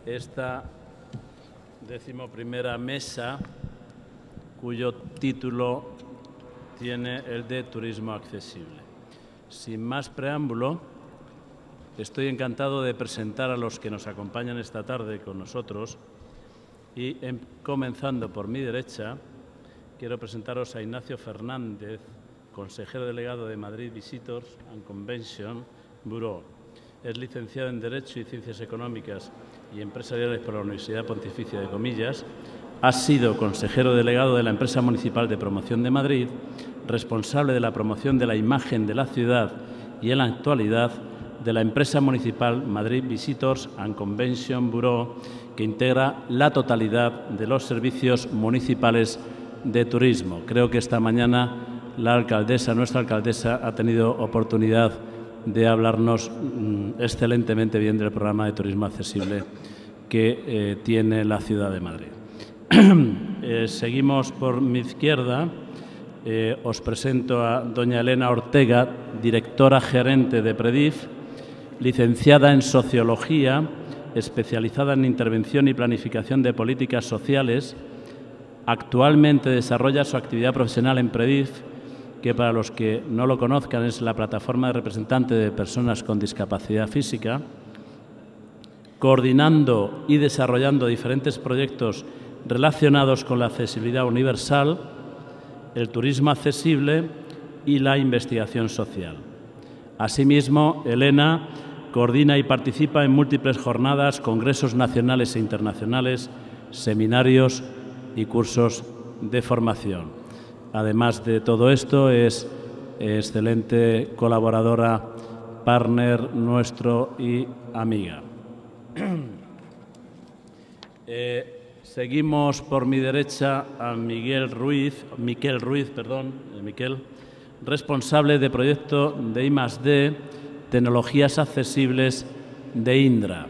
esta 11ª mesa, cuyo título tiene el de Turismo Accesible. Sin más preámbulo, estoy encantado de presentar a los que nos acompañan esta tarde con nosotros y, comenzando por mi derecha, quiero presentaros a Ignacio Fernández, consejero delegado de Madrid Visitors and Convention Bureau. Es licenciado en Derecho y Ciencias Económicas y Empresariales por la Universidad Pontificia de Comillas. Ha sido consejero delegado de la Empresa Municipal de Promoción de Madrid, responsable de la promoción de la imagen de la ciudad y, en la actualidad, de la Empresa Municipal Madrid Visitors and Convention Bureau, que integra la totalidad de los servicios municipales de turismo. Creo que esta mañana nuestra alcaldesa, ha tenido oportunidad de hablarnos excelentemente bien del programa de turismo accesible que tiene la ciudad de Madrid. Seguimos por mi izquierda. Os presento a doña Elena Ortega, directora gerente de Predif, licenciada en Sociología, especializada en Intervención y Planificación de Políticas Sociales. Actualmente desarrolla su actividad profesional en Predif, que para los que no lo conozcan es la plataforma de representantes de personas con discapacidad física, coordinando y desarrollando diferentes proyectos relacionados con la accesibilidad universal, el turismo accesible y la investigación social. Asimismo, Elena coordina y participa en múltiples jornadas, congresos nacionales e internacionales, seminarios y cursos de formación. Además de todo esto, es excelente colaboradora, partner nuestro y amiga. Seguimos por mi derecha a Miquel Ruiz, responsable de proyecto de I+D, Tecnologías Accesibles de Indra.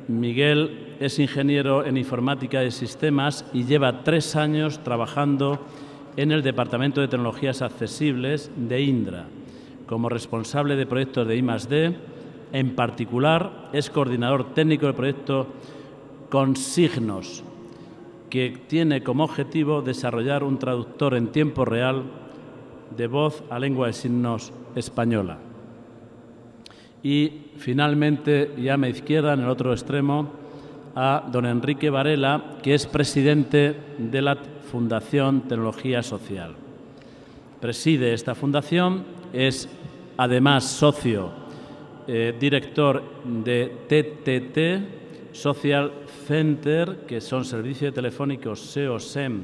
Miguel es ingeniero en informática de sistemas y lleva 3 años trabajando en el Departamento de Tecnologías Accesibles de Indra. Como responsable de proyectos de I+D, en particular, es coordinador técnico del proyecto Consignos, que tiene como objetivo desarrollar un traductor en tiempo real de voz a lengua de signos española. Y, finalmente, y a mi izquierda, en el otro extremo, a don Enrique Varela, que es presidente de la Fundación Tecnología Social. Preside esta fundación, es además socio director de TTT Social Center, que son servicios telefónicos SEO-SEM,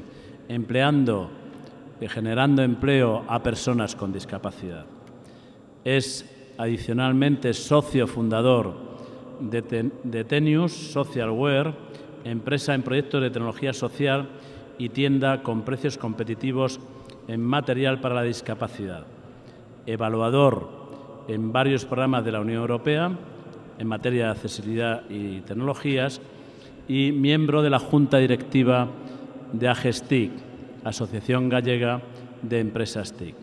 generando empleo a personas con discapacidad. Es adicionalmente socio fundador de Tenius Socialware, empresa en proyectos de tecnología social y tienda con precios competitivos en material para la discapacidad. Evaluador en varios programas de la Unión Europea en materia de accesibilidad y tecnologías y miembro de la Junta Directiva de AGESTIC, Asociación Gallega de Empresas TIC.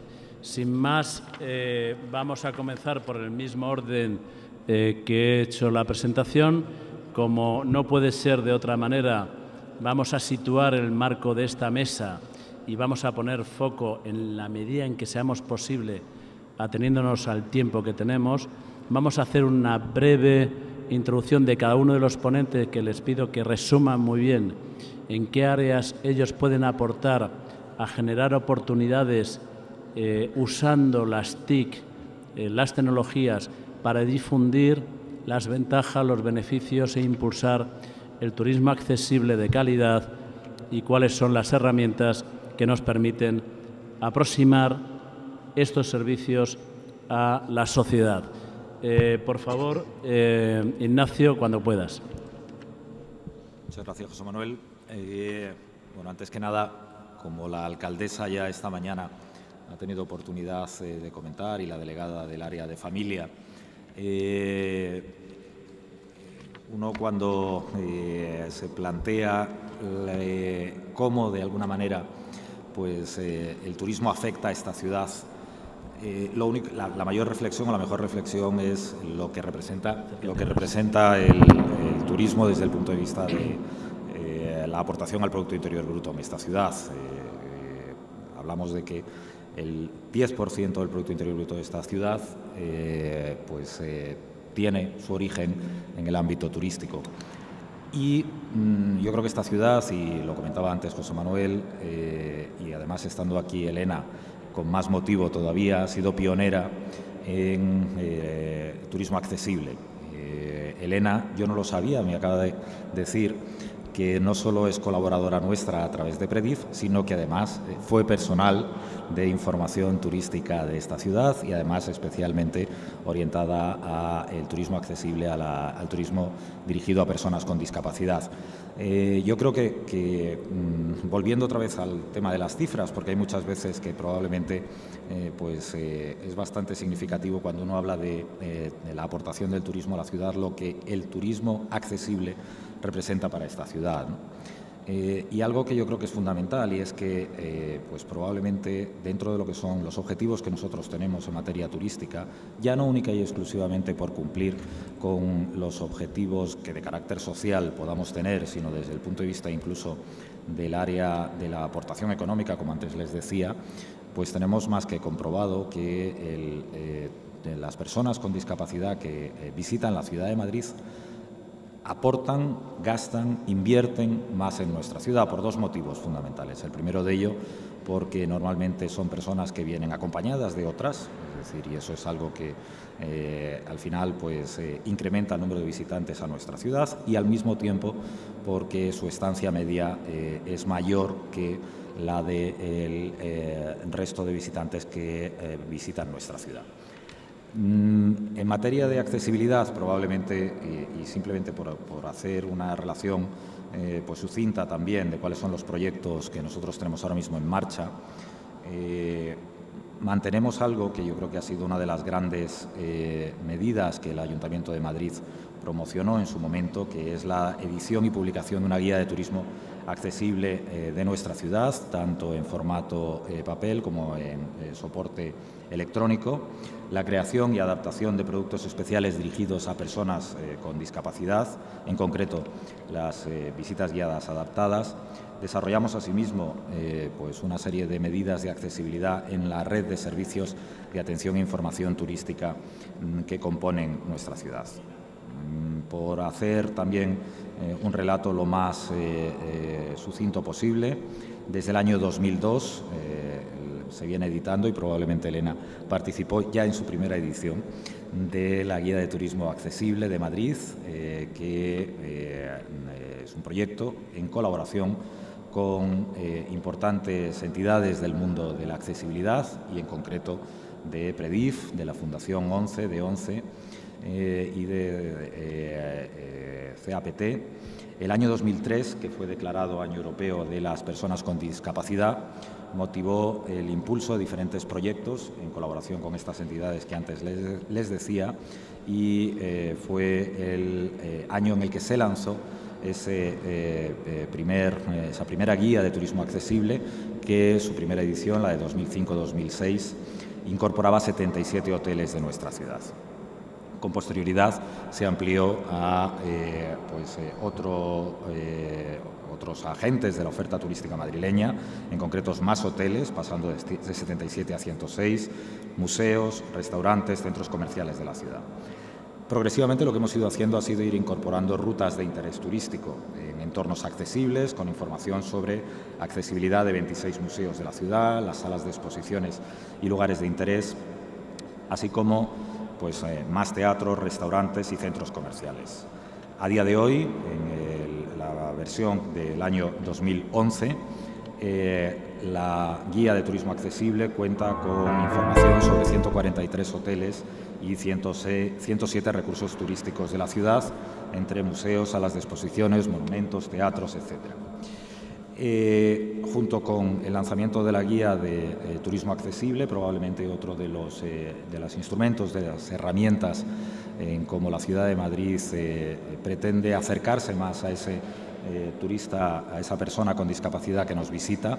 Sin más, vamos a comenzar por el mismo orden que he hecho la presentación. Como no puede ser de otra manera, vamos a situar el marco de esta mesa y vamos a poner foco en la medida en que seamos posible, ateniéndonos al tiempo que tenemos. Vamos a hacer una breve introducción de cada uno de los ponentes, que les pido que resuman muy bien en qué áreas ellos pueden aportar a generar oportunidades usando las TIC, las tecnologías, para difundir las ventajas, los beneficios e impulsar el turismo accesible de calidad y cuáles son las herramientas que nos permiten aproximar estos servicios a la sociedad. Por favor, Ignacio, cuando puedas. Muchas gracias, José Manuel. Bueno, antes que nada, como la alcaldesa ya esta mañana ha tenido oportunidad de comentar y la delegada del área de familia, uno cuando se plantea cómo de alguna manera pues, el turismo afecta a esta ciudad, La mayor reflexión o la mejor reflexión es lo que representa el turismo desde el punto de vista de la aportación al Producto Interior Bruto en esta ciudad. Hablamos de que el 10% del Producto Interior Bruto de esta ciudad tiene su origen en el ámbito turístico. Y yo creo que esta ciudad, y lo comentaba antes José Manuel, y además estando aquí Elena, con más motivo todavía, ha sido pionera en turismo accesible. Elena, yo no lo sabía, me acaba de decir que no solo es colaboradora nuestra a través de Predif, sino que además fue personal de información turística de esta ciudad y además especialmente orientada al turismo accesible, al turismo dirigido a personas con discapacidad. Yo creo que volviendo otra vez al tema de las cifras, porque hay muchas veces que probablemente es bastante significativo cuando uno habla de la aportación del turismo a la ciudad, lo que el turismo accesible representa para esta ciudad, ¿no? Y algo que yo creo que es fundamental, y es que probablemente dentro de lo que son los objetivos que nosotros tenemos en materia turística, ya no única y exclusivamente por cumplir con los objetivos que de carácter social podamos tener, sino desde el punto de vista incluso del área de la aportación económica, como antes les decía, pues tenemos más que comprobado que las personas con discapacidad que visitan la ciudad de Madrid aportan, gastan, invierten más en nuestra ciudad por dos motivos fundamentales. El primero de ello, porque normalmente son personas que vienen acompañadas de otras, es decir, y eso es algo que al final incrementa el número de visitantes a nuestra ciudad, y al mismo tiempo porque su estancia media es mayor que la del resto de visitantes que visitan nuestra ciudad. En materia de accesibilidad, probablemente, y simplemente por hacer una relación sucinta también de cuáles son los proyectos que nosotros tenemos ahora mismo en marcha, mantenemos algo que yo creo que ha sido una de las grandes medidas que el Ayuntamiento de Madrid promocionó en su momento, que es la edición y publicación de una guía de turismo accesible de nuestra ciudad, tanto en formato papel como en soporte electrónico, la creación y adaptación de productos especiales dirigidos a personas con discapacidad, en concreto las visitas guiadas adaptadas. Desarrollamos asimismo una serie de medidas de accesibilidad en la red de servicios de atención e información turística que componen nuestra ciudad. Por hacer también un relato lo más sucinto posible, desde el año 2002 se viene editando, y probablemente Elena participó ya en su primera edición de la Guía de Turismo Accesible de Madrid, que es un proyecto en colaboración con importantes entidades del mundo de la accesibilidad y en concreto de Predif, de la Fundación 11, de 11 y de CAPT. El año 2003, que fue declarado Año Europeo de las Personas con Discapacidad, motivó el impulso de diferentes proyectos en colaboración con estas entidades que antes les decía, y fue el año en el que se lanzó esa primera guía de turismo accesible, que su primera edición, la de 2005-2006, incorporaba 77 hoteles de nuestra ciudad. Con posterioridad se amplió a otros agentes de la oferta turística madrileña, en concreto más hoteles, pasando de 77 a 106, museos, restaurantes, centros comerciales de la ciudad. Progresivamente lo que hemos ido haciendo ha sido ir incorporando rutas de interés turístico en entornos accesibles, con información sobre accesibilidad de 26 museos de la ciudad, las salas de exposiciones y lugares de interés, así como más teatros, restaurantes y centros comerciales. A día de hoy, en la versión del año 2011, la guía de turismo accesible cuenta con información sobre 143 hoteles y 107 recursos turísticos de la ciudad, entre museos, salas de exposiciones, monumentos, teatros, etc. Junto con el lanzamiento de la guía de turismo accesible, probablemente otro de los instrumentos, de las herramientas en cómo la ciudad de Madrid pretende acercarse más a ese turista, a esa persona con discapacidad que nos visita,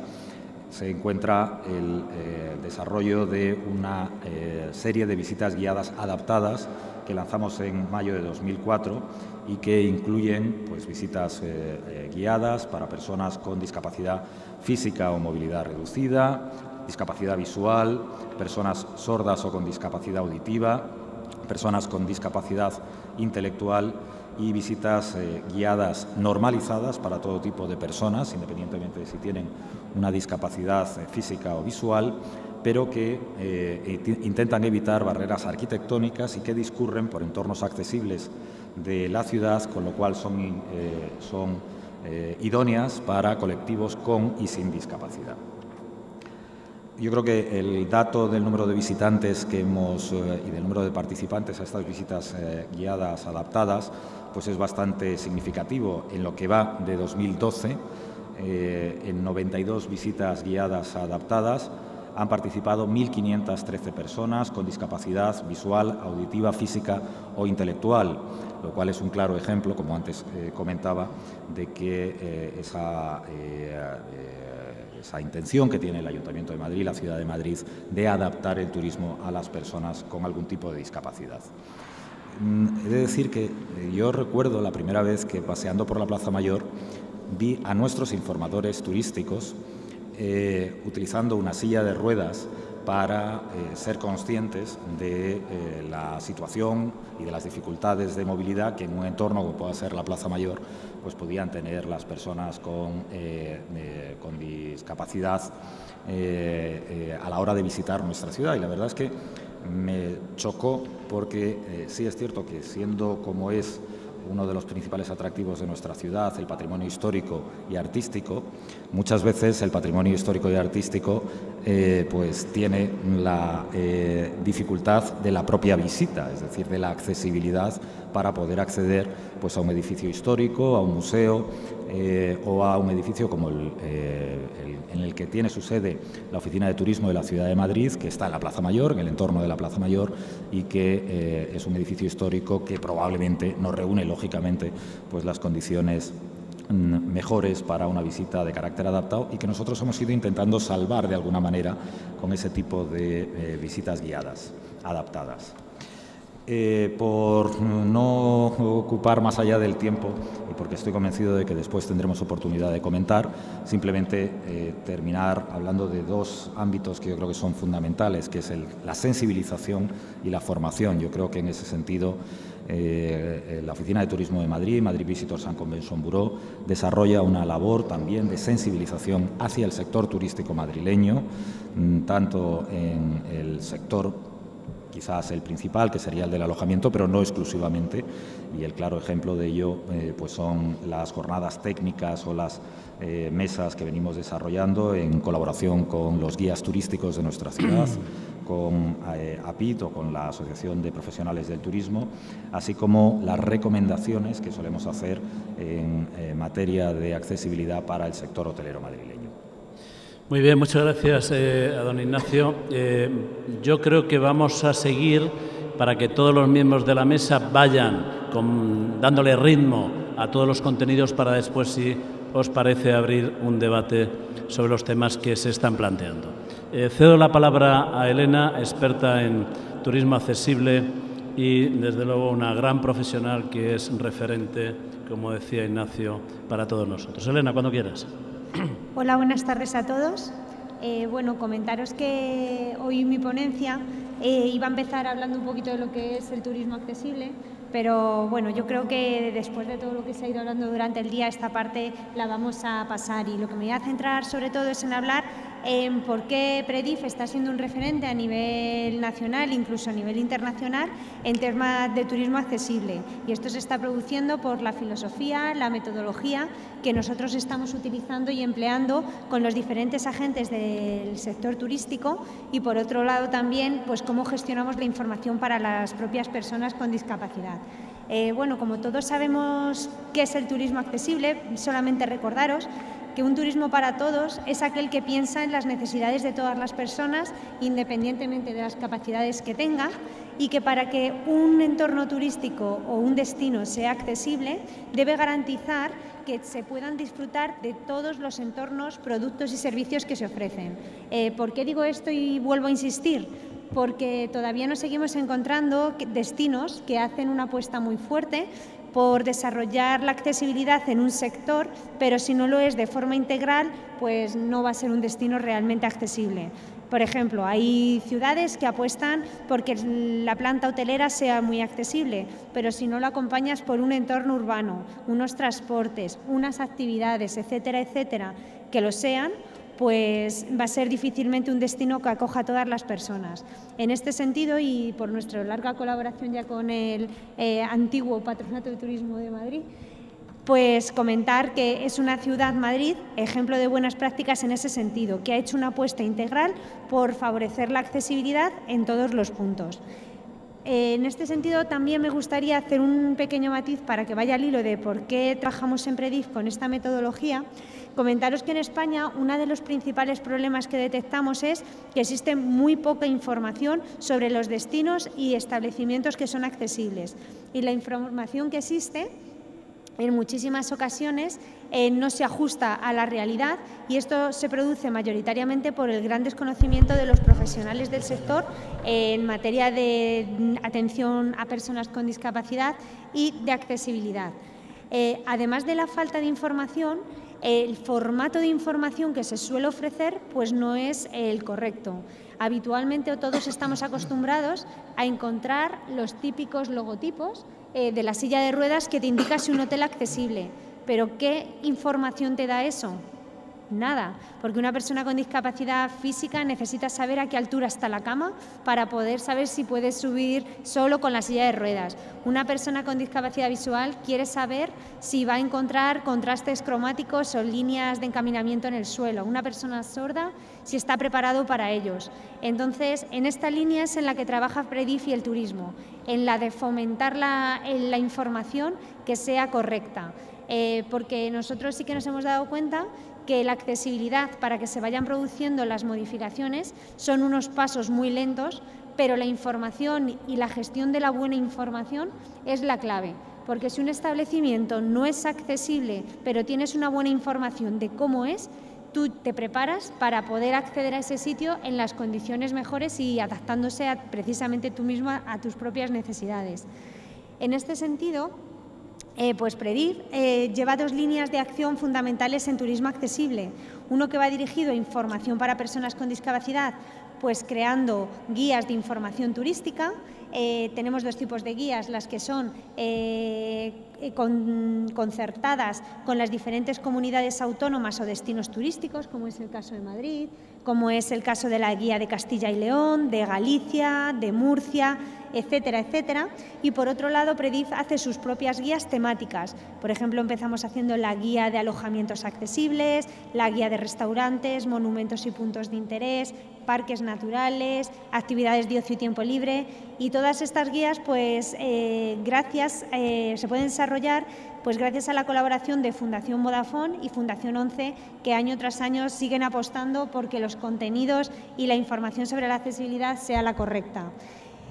se encuentra el desarrollo de una serie de visitas guiadas adaptadas que lanzamos en mayo de 2004 y que incluyen pues, visitas guiadas para personas con discapacidad física o movilidad reducida, discapacidad visual, personas sordas o con discapacidad auditiva, personas con discapacidad intelectual y visitas guiadas normalizadas para todo tipo de personas, independientemente de si tienen una discapacidad física o visual, pero que intentan evitar barreras arquitectónicas y que discurren por entornos accesibles de la ciudad, con lo cual son idóneas para colectivos con y sin discapacidad. Yo creo que el dato del número de visitantes que hemos y del número de participantes a estas visitas guiadas adaptadas pues es bastante significativo. En lo que va de 2012, en 92 visitas guiadas adaptadas han participado 1.513 personas con discapacidad visual, auditiva, física o intelectual, lo cual es un claro ejemplo, como antes comentaba, de que esa intención que tiene el Ayuntamiento de Madrid, la Ciudad de Madrid, de adaptar el turismo a las personas con algún tipo de discapacidad. He de decir que yo recuerdo la primera vez que, paseando por la Plaza Mayor, vi a nuestros informadores turísticos utilizando una silla de ruedas para ser conscientes de la situación y de las dificultades de movilidad que en un entorno como pueda ser la Plaza Mayor pues podían tener las personas con discapacidad a la hora de visitar nuestra ciudad. Y la verdad es que me chocó porque sí es cierto que, siendo como es uno de los principales atractivos de nuestra ciudad, el patrimonio histórico y artístico, muchas veces el patrimonio histórico y artístico pues tiene la dificultad de la propia visita, es decir, de la accesibilidad para poder acceder pues a un edificio histórico, a un museo o a un edificio como en el que tiene su sede la Oficina de Turismo de la Ciudad de Madrid, que está en la Plaza Mayor, en el entorno de la Plaza Mayor, y que es un edificio histórico que probablemente no reúne, lógicamente, pues las condiciones mejores para una visita de carácter adaptado y que nosotros hemos ido intentando salvar de alguna manera con ese tipo de visitas guiadas, adaptadas. Por no ocupar más allá del tiempo y porque estoy convencido de que después tendremos oportunidad de comentar, simplemente terminar hablando de dos ámbitos que yo creo que son fundamentales, que es la sensibilización y la formación. Yo creo que en ese sentido la Oficina de Turismo de Madrid, Madrid Visitors and Convention Bureau, desarrolla una labor también de sensibilización hacia el sector turístico madrileño, tanto en el sector quizás el principal, que sería el del alojamiento, pero no exclusivamente, y el claro ejemplo de ello pues son las jornadas técnicas o las mesas que venimos desarrollando en colaboración con los guías turísticos de nuestra ciudad, con APIT o con la Asociación de Profesionales del Turismo, así como las recomendaciones que solemos hacer en materia de accesibilidad para el sector hotelero madrileño. Muy bien, muchas gracias a don Ignacio. Yo creo que vamos a seguir para que todos los miembros de la mesa vayan dándole ritmo a todos los contenidos para después, si os parece, abrir un debate sobre los temas que se están planteando. Cedo la palabra a Elena, experta en turismo accesible y, desde luego, una gran profesional que es referente, como decía Ignacio, para todos nosotros. Elena, cuando quieras. Hola, buenas tardes a todos. Bueno, comentaros que hoy mi ponencia iba a empezar hablando un poquito de lo que es el turismo accesible, pero bueno, yo creo que después de todo lo que se ha ido hablando durante el día, esta parte la vamos a pasar, y lo que me voy a centrar sobre todo es en hablar en por qué PREDIF está siendo un referente a nivel nacional, incluso a nivel internacional, en temas de turismo accesible. Y esto se está produciendo por la filosofía, la metodología que nosotros estamos utilizando y empleando con los diferentes agentes del sector turístico, y por otro lado también pues cómo gestionamos la información para las propias personas con discapacidad. Bueno, como todos sabemos qué es el turismo accesible, solamente recordaros que un turismo para todos es aquel que piensa en las necesidades de todas las personas, independientemente de las capacidades que tenga, y que para que un entorno turístico o un destino sea accesible debe garantizar que se puedan disfrutar de todos los entornos, productos y servicios que se ofrecen. ¿Por qué digo esto y vuelvo a insistir? Porque todavía nos seguimos encontrando destinos que hacen una apuesta muy fuerte por desarrollar la accesibilidad en un sector, pero si no lo es de forma integral, pues no va a ser un destino realmente accesible. Por ejemplo, hay ciudades que apuestan porque la planta hotelera sea muy accesible, pero si no lo acompañas por un entorno urbano, unos transportes, unas actividades, etcétera, etcétera, que lo sean, pues va a ser difícilmente un destino que acoja a todas las personas. En este sentido, y por nuestra larga colaboración ya con el antiguo Patronato de Turismo de Madrid, pues comentar que es una ciudad, Madrid, ejemplo de buenas prácticas en ese sentido, que ha hecho una apuesta integral por favorecer la accesibilidad en todos los puntos. En este sentido, también me gustaría hacer un pequeño matiz para que vaya al hilo de por qué trabajamos en PREDIF con esta metodología. Comentaros que en España uno de los principales problemas que detectamos es que existe muy poca información sobre los destinos y establecimientos que son accesibles. Y la información que existe en muchísimas ocasiones no se ajusta a la realidad, y esto se produce mayoritariamente por el gran desconocimiento de los profesionales del sector en materia de atención a personas con discapacidad y de accesibilidad. Además de la falta de información, el formato de información que se suele ofrecer pues no es el correcto. Habitualmente todos estamos acostumbrados a encontrar los típicos logotipos de la silla de ruedas que te indica si un hotel accesible. ¿Pero qué información te da eso? Nada, porque una persona con discapacidad física necesita saber a qué altura está la cama para poder saber si puede subir solo con la silla de ruedas. Una persona con discapacidad visual quiere saber si va a encontrar contrastes cromáticos o líneas de encaminamiento en el suelo. Una persona sorda, si está preparado para ellos. Entonces, en esta línea es en la que trabaja PREDIF y el turismo, en la de fomentar la información que sea correcta. Porque nosotros sí que nos hemos dado cuenta que la accesibilidad, para que se vayan produciendo las modificaciones, son unos pasos muy lentos, pero la información y la gestión de la buena información es la clave. Porque si un establecimiento no es accesible, pero tienes una buena información de cómo es, tú te preparas para poder acceder a ese sitio en las condiciones mejores y adaptándose precisamente tú misma a tus propias necesidades. En este sentido, pues PREDIF lleva dos líneas de acción fundamentales en turismo accesible. Uno que va dirigido a información para personas con discapacidad, pues creando guías de información turística. Tenemos dos tipos de guías, las que son concertadas con las diferentes comunidades autónomas o destinos turísticos, como es el caso de Madrid, como es el caso de la guía de Castilla y León, de Galicia, de Murcia, etcétera, etcétera. Y por otro lado, PREDIF hace sus propias guías temáticas. Por ejemplo, empezamos haciendo la guía de alojamientos accesibles, la guía de restaurantes, monumentos y puntos de interés, parques naturales, actividades de ocio y tiempo libre, y todas estas guías pues se pueden desarrollar pues gracias a la colaboración de Fundación Vodafone y Fundación 11, que año tras año siguen apostando porque los contenidos y la información sobre la accesibilidad sea la correcta.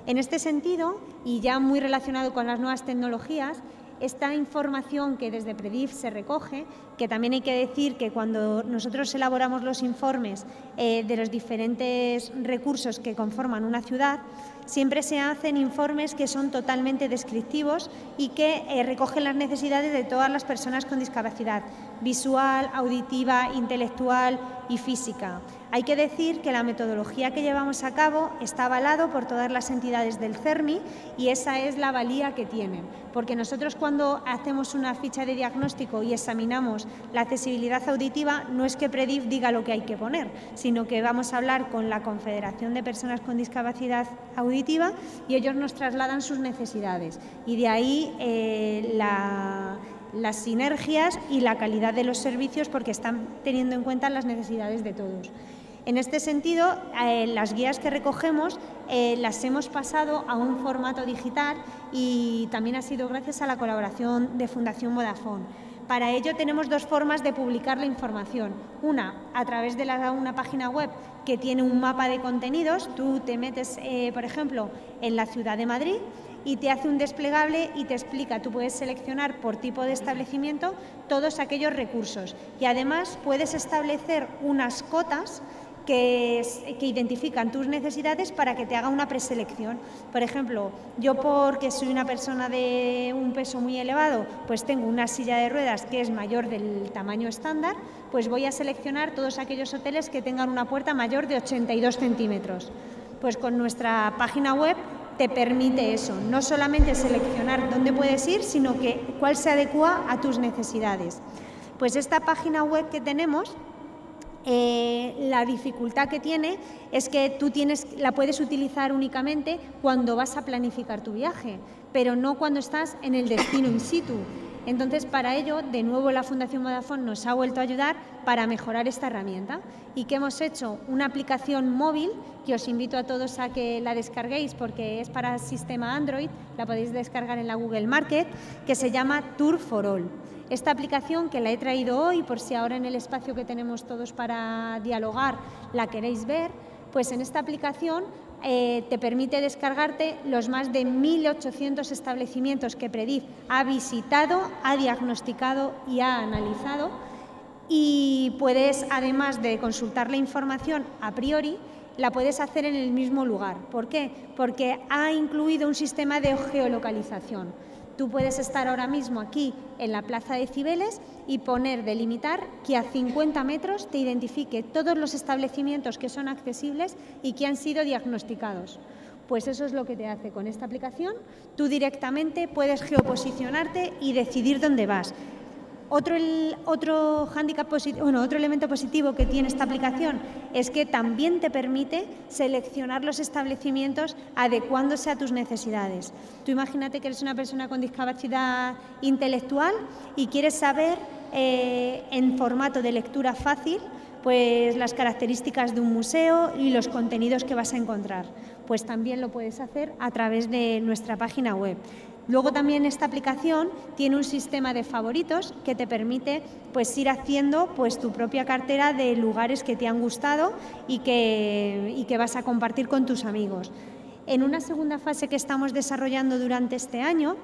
En este sentido, y ya muy relacionado con las nuevas tecnologías, esta información que desde PREDIF se recoge, que también hay que decir que cuando nosotros elaboramos los informes de los diferentes recursos que conforman una ciudad, siempre se hacen informes que son totalmente descriptivos y que recogen las necesidades de todas las personas con discapacidad visual, auditiva, intelectual y física. Hay que decir que la metodología que llevamos a cabo está avalado por todas las entidades del CERMI y esa es la valía que tienen, porque nosotros cuando hacemos una ficha de diagnóstico y examinamos la accesibilidad auditiva, no es que PREDIF diga lo que hay que poner, sino que vamos a hablar con la Confederación de Personas con Discapacidad Auditiva y ellos nos trasladan sus necesidades, y de ahí las sinergias y la calidad de los servicios, porque están teniendo en cuenta las necesidades de todos. En este sentido, las guías que recogemos las hemos pasado a un formato digital y también ha sido gracias a la colaboración de Fundación Vodafone. Para ello tenemos dos formas de publicar la información. Una, a través de una página web que tiene un mapa de contenidos. Tú te metes, por ejemplo, en la ciudad de Madrid y te hace un desplegable y te explica. Tú puedes seleccionar por tipo de establecimiento todos aquellos recursos y además puedes establecer unas cotas que identifican tus necesidades para que te haga una preselección. Por ejemplo, yo porque soy una persona de un peso muy elevado, pues tengo una silla de ruedas que es mayor del tamaño estándar, pues voy a seleccionar todos aquellos hoteles que tengan una puerta mayor de 82 centímetros. Pues con nuestra página web te permite eso, no solamente seleccionar dónde puedes ir, sino que cuál se adecua a tus necesidades. Pues esta página web que tenemos, la dificultad que tiene es que tú la puedes utilizar únicamente cuando vas a planificar tu viaje, pero no cuando estás en el destino in situ. Entonces, para ello, de nuevo la Fundación Vodafone nos ha vuelto a ayudar para mejorar esta herramienta. ¿Y qué hemos hecho? Una aplicación móvil que os invito a todos a que la descarguéis porque es para sistema Android, la podéis descargar en la Google Market, que se llama Tour for All. Esta aplicación que la he traído hoy, por si ahora en el espacio que tenemos todos para dialogar la queréis ver, pues en esta aplicación te permite descargarte los más de 1.800 establecimientos que Prediz ha visitado, ha diagnosticado y ha analizado, y puedes, además de consultar la información a priori, la puedes hacer en el mismo lugar. ¿Por qué? Porque ha incluido un sistema de geolocalización. Tú puedes estar ahora mismo aquí en la Plaza de Cibeles y delimitar que a 50 metros te identifique todos los establecimientos que son accesibles y que han sido diagnosticados. Pues eso es lo que te hace con esta aplicación. Tú directamente puedes geoposicionarte y decidir dónde vas. Otro elemento positivo que tiene esta aplicación es que también te permite seleccionar los establecimientos adecuándose a tus necesidades. Tú imagínate que eres una persona con discapacidad intelectual y quieres saber en formato de lectura fácil pues las características de un museo y los contenidos que vas a encontrar. Pues también lo puedes hacer a través de nuestra página web. Luego también esta aplicación tiene un sistema de favoritos que te permite pues ir haciendo pues tu propia cartera de lugares que te han gustado y que vas a compartir con tus amigos. En una segunda fase que estamos desarrollando durante este año,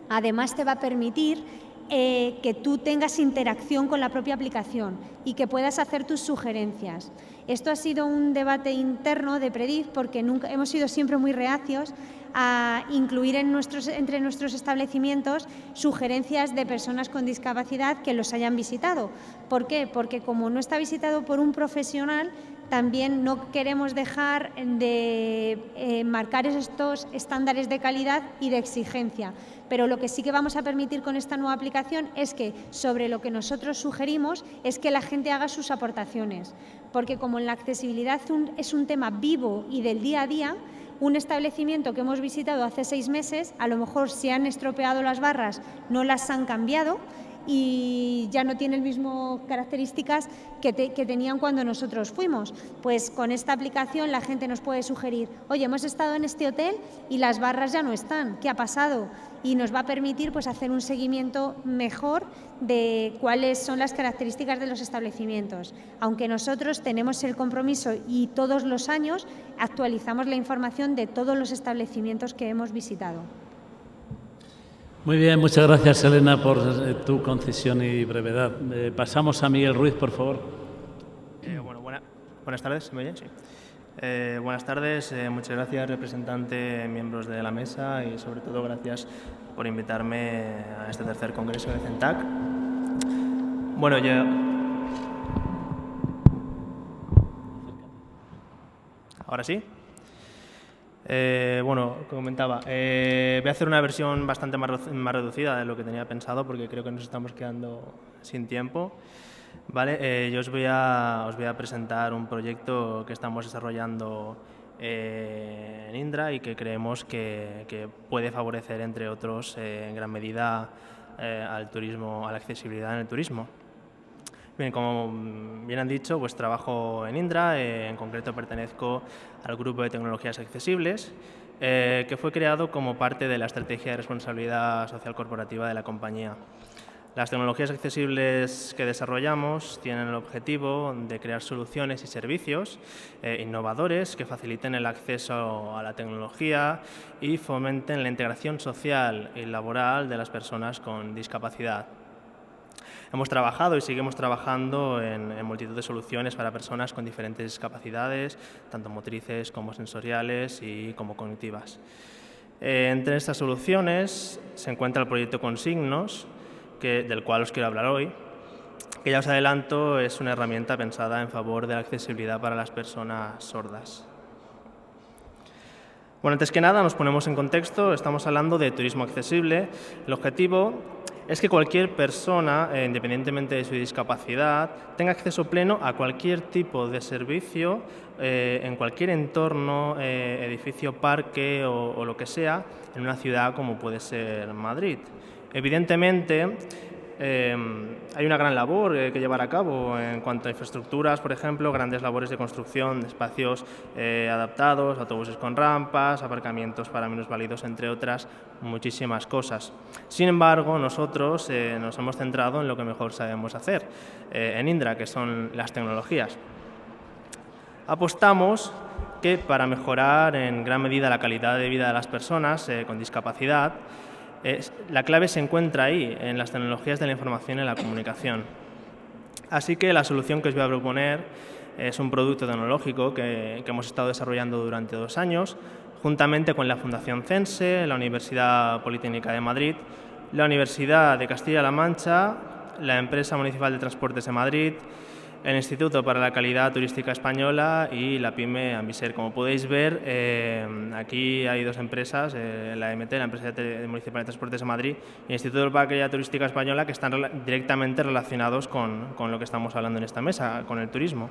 además te va a permitir que tú tengas interacción con la propia aplicación y que puedas hacer tus sugerencias. Esto ha sido un debate interno de Prediz porque hemos sido siempre muy reacios a incluir entre nuestros establecimientos sugerencias de personas con discapacidad que los hayan visitado. ¿Por qué? Porque como no está visitado por un profesional, también no queremos dejar de marcar estos estándares de calidad y de exigencia. Pero lo que sí que vamos a permitir con esta nueva aplicación es que sobre lo que nosotros sugerimos es que la gente haga sus aportaciones. Porque como en la accesibilidad es un tema vivo y del día a día, un establecimiento que hemos visitado hace 6 meses, a lo mejor se han estropeado las barras, no las han cambiado y ya no tiene las mismas características que tenían cuando nosotros fuimos. Pues con esta aplicación la gente nos puede sugerir, oye, hemos estado en este hotel y las barras ya no están, ¿qué ha pasado? Y nos va a permitir pues hacer un seguimiento mejor de cuáles son las características de los establecimientos. Aunque nosotros tenemos el compromiso y todos los años actualizamos la información de todos los establecimientos que hemos visitado. Muy bien, muchas gracias, Elena, por tu concisión y brevedad. Pasamos a Miguel Ruiz, por favor. Buenas tardes, ¿me oyen? Sí. Buenas tardes, muchas gracias, representante, miembros de la mesa y sobre todo gracias por invitarme a este tercer congreso de CENTAC. Bueno, yo... ¿Ahora sí? Comentaba, voy a hacer una versión bastante más reducida de lo que tenía pensado porque creo que nos estamos quedando sin tiempo. Vale, yo os voy a presentar un proyecto que estamos desarrollando en Indra y que creemos que puede favorecer, entre otros, en gran medida al turismo, a la accesibilidad en el turismo. Bien, como bien han dicho, pues trabajo en Indra, en concreto pertenezco al Grupo de Tecnologías Accesibles, que fue creado como parte de la Estrategia de Responsabilidad Social Corporativa de la compañía. Las tecnologías accesibles que desarrollamos tienen el objetivo de crear soluciones y servicios innovadores que faciliten el acceso a la tecnología y fomenten la integración social y laboral de las personas con discapacidad. Hemos trabajado y seguimos trabajando en multitud de soluciones para personas con diferentes discapacidades, tanto motrices como sensoriales y como cognitivas. Entre estas soluciones se encuentra el proyecto Consignos, del cual os quiero hablar hoy, que ya os adelanto es una herramienta pensada en favor de la accesibilidad para las personas sordas. Bueno, antes que nada nos ponemos en contexto, estamos hablando de turismo accesible. El objetivo es que cualquier persona, independientemente de su discapacidad, tenga acceso pleno a cualquier tipo de servicio en cualquier entorno, edificio, parque o lo que sea, en una ciudad como puede ser Madrid. Evidentemente, hay una gran labor que llevar a cabo en cuanto a infraestructuras, por ejemplo, grandes labores de construcción de espacios adaptados, autobuses con rampas, aparcamientos para minusválidos, entre otras muchísimas cosas. Sin embargo, nosotros nos hemos centrado en lo que mejor sabemos hacer en Indra, que son las tecnologías. Apostamos que para mejorar en gran medida la calidad de vida de las personas con discapacidad, la clave se encuentra ahí, en las tecnologías de la información y la comunicación. Así que la solución que os voy a proponer es un producto tecnológico que hemos estado desarrollando durante 2 años, juntamente con la Fundación CENSE, la Universidad Politécnica de Madrid, la Universidad de Castilla-La Mancha, la Empresa Municipal de Transportes de Madrid, el Instituto para la Calidad Turística Española y la PyME Ambiser. Como podéis ver, aquí hay 2 empresas, la EMT, la Empresa Municipal de Transportes de Madrid, y el Instituto para la Calidad Turística Española, que están directamente relacionados con lo que estamos hablando en esta mesa, con el turismo.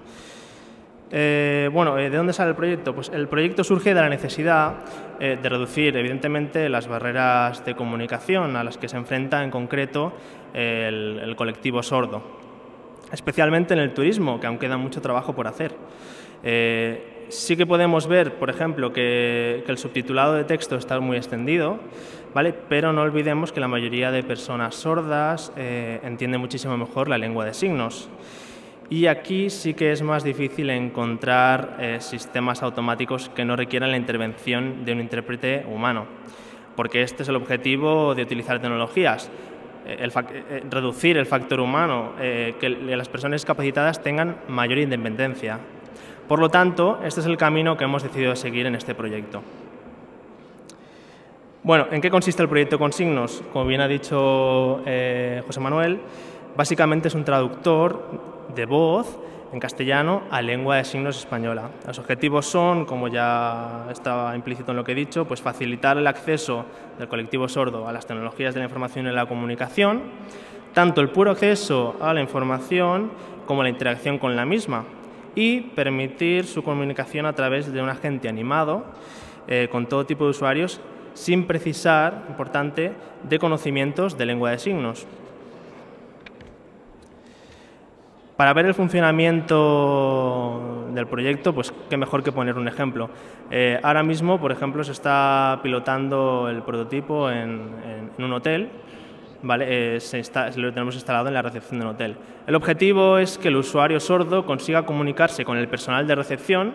Bueno, ¿de dónde sale el proyecto? Pues el proyecto surge de la necesidad de reducir, evidentemente, las barreras de comunicación a las que se enfrenta en concreto el colectivo sordo, especialmente en el turismo, que aún queda mucho trabajo por hacer. Sí que podemos ver, por ejemplo, que el subtitulado de texto está muy extendido, ¿vale? Pero no olvidemos que la mayoría de personas sordas entiende muchísimo mejor la lengua de signos. Y aquí sí que es más difícil encontrar sistemas automáticos que no requieran la intervención de un intérprete humano, porque este es el objetivo de utilizar tecnologías. Reducir el factor humano, que las personas discapacitadas tengan mayor independencia. Por lo tanto, este es el camino que hemos decidido seguir en este proyecto. Bueno, ¿en qué consiste el proyecto Consignos? Como bien ha dicho José Manuel, básicamente es un traductor de voz en castellano a lengua de signos española. Los objetivos son, como ya estaba implícito en lo que he dicho, pues facilitar el acceso del colectivo sordo a las tecnologías de la información y la comunicación, tanto el puro acceso a la información como la interacción con la misma, y permitir su comunicación a través de un agente animado con todo tipo de usuarios sin precisar, importante, de conocimientos de lengua de signos. Para ver el funcionamiento del proyecto, pues qué mejor que poner un ejemplo. Ahora mismo, por ejemplo, se está pilotando el prototipo en un hotel, ¿vale? Lo tenemos instalado en la recepción de un hotel. El objetivo es que el usuario sordo consiga comunicarse con el personal de recepción,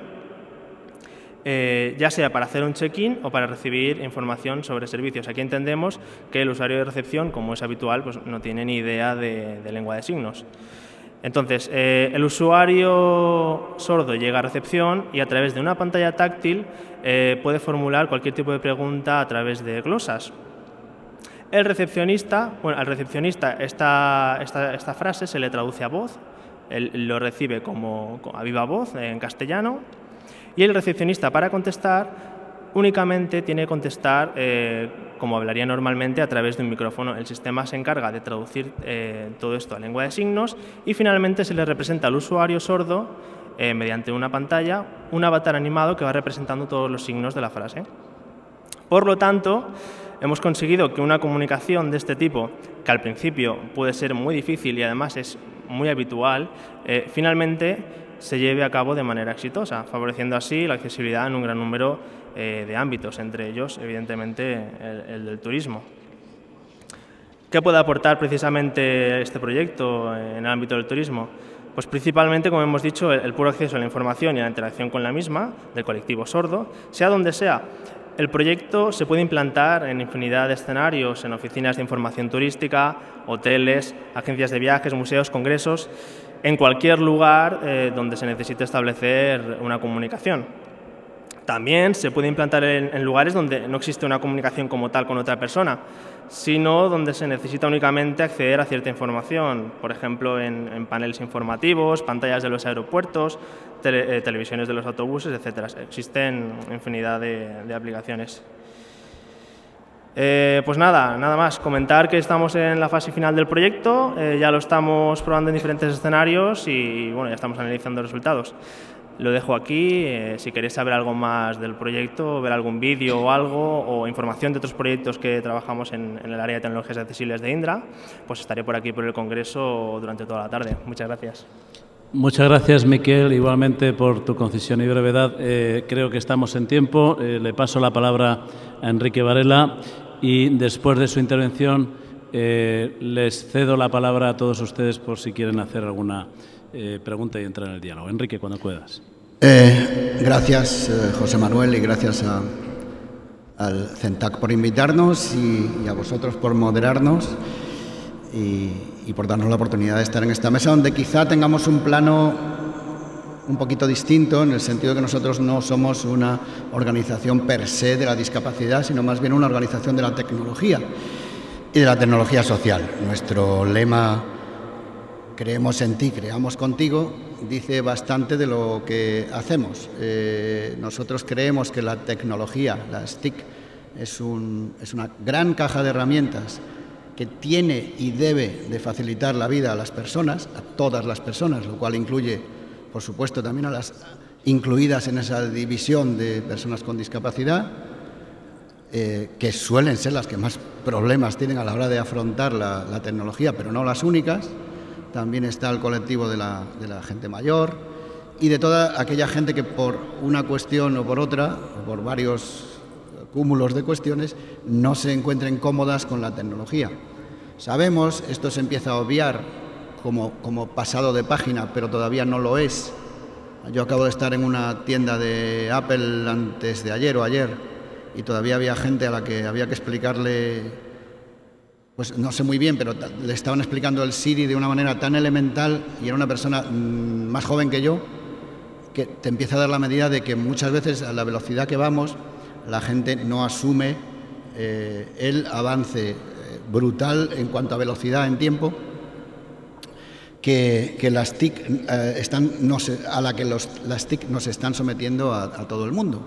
ya sea para hacer un check-in o para recibir información sobre servicios. Aquí entendemos que el usuario de recepción, como es habitual, pues no tiene ni idea de lengua de signos. Entonces, el usuario sordo llega a recepción y a través de una pantalla táctil puede formular cualquier tipo de pregunta a través de glosas. Al recepcionista esta frase se le traduce a voz, él lo recibe como a viva voz en castellano, y el recepcionista, para contestar, únicamente tiene que contestar como hablaría normalmente a través de un micrófono. El sistema se encarga de traducir todo esto a lengua de signos y finalmente se le representa al usuario sordo mediante una pantalla un avatar animado que va representando todos los signos de la frase. Por lo tanto, hemos conseguido que una comunicación de este tipo, que al principio puede ser muy difícil y además es muy habitual, finalmente se lleve a cabo de manera exitosa, favoreciendo así la accesibilidad en un gran número de ámbitos, entre ellos, evidentemente, el del turismo. ¿Qué puede aportar precisamente este proyecto en el ámbito del turismo? Pues principalmente, como hemos dicho, el puro acceso a la información y a la interacción con la misma, del colectivo sordo, sea donde sea. El proyecto se puede implantar en infinidad de escenarios, en oficinas de información turística, hoteles, agencias de viajes, museos, congresos, en cualquier lugar donde se necesite establecer una comunicación. También se puede implantar en lugares donde no existe una comunicación como tal con otra persona, sino donde se necesita únicamente acceder a cierta información, por ejemplo, en paneles informativos, pantallas de los aeropuertos, televisiones de los autobuses, etc. Existen infinidad de aplicaciones. Pues nada más. Comentar que estamos en la fase final del proyecto, ya lo estamos probando en diferentes escenarios y bueno, ya estamos analizando resultados. Lo dejo aquí, si queréis saber algo más del proyecto, ver algún vídeo o algo, o información de otros proyectos que trabajamos en el área de tecnologías accesibles de Indra, pues estaré por aquí por el Congreso durante toda la tarde. Muchas gracias. Muchas gracias, Miquel, igualmente por tu concisión y brevedad. Creo que estamos en tiempo. Le paso la palabra a Enrique Varela y después de su intervención les cedo la palabra a todos ustedes por si quieren hacer alguna pregunta y entrar en el diálogo. Enrique, cuando puedas. Gracias, José Manuel, y gracias al CENTAC por invitarnos y a vosotros por moderarnos y por darnos la oportunidad de estar en esta mesa, donde quizá tengamos un plano un poquito distinto, en el sentido de que nosotros no somos una organización per se de la discapacidad, sino más bien una organización de la tecnología y de la tecnología social. Nuestro lema, creemos en ti, creamos contigo, dice bastante de lo que hacemos. Nosotros creemos que la tecnología, las TIC, es una gran caja de herramientas que tiene y debe de facilitar la vida a las personas, a todas las personas, lo cual incluye, por supuesto, también a las incluidas en esa división de personas con discapacidad, que suelen ser las que más problemas tienen a la hora de afrontar la tecnología, pero no las únicas. También está el colectivo de la gente mayor y de toda aquella gente que por una cuestión o por otra, o por varios cúmulos de cuestiones, no se encuentren cómodas con la tecnología. Sabemos, esto se empieza a obviar como pasado de página, pero todavía no lo es. Yo acabo de estar en una tienda de Apple antes de ayer o ayer y todavía había gente a la que había que explicarle, pues no sé muy bien, pero le estaban explicando el Siri de una manera tan elemental y era una persona más joven que yo, que te empieza a dar la medida de que muchas veces a la velocidad que vamos la gente no asume el avance brutal en cuanto a velocidad en tiempo que las TIC a la que las TIC nos están sometiendo a todo el mundo.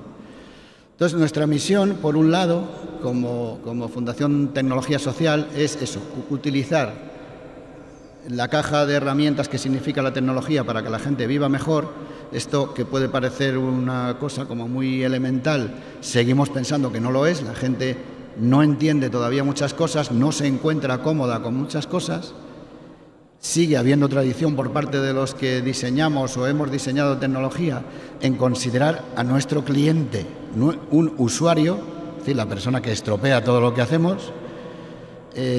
Entonces, nuestra misión, por un lado, como Fundación Tecnología Social, es eso, utilizar la caja de herramientas que significa la tecnología para que la gente viva mejor. Esto que puede parecer una cosa como muy elemental, seguimos pensando que no lo es. La gente no entiende todavía muchas cosas, no se encuentra cómoda con muchas cosas. Sigue habiendo tradición por parte de los que diseñamos o hemos diseñado tecnología en considerar a nuestro cliente un usuario, es decir, la persona que estropea todo lo que hacemos.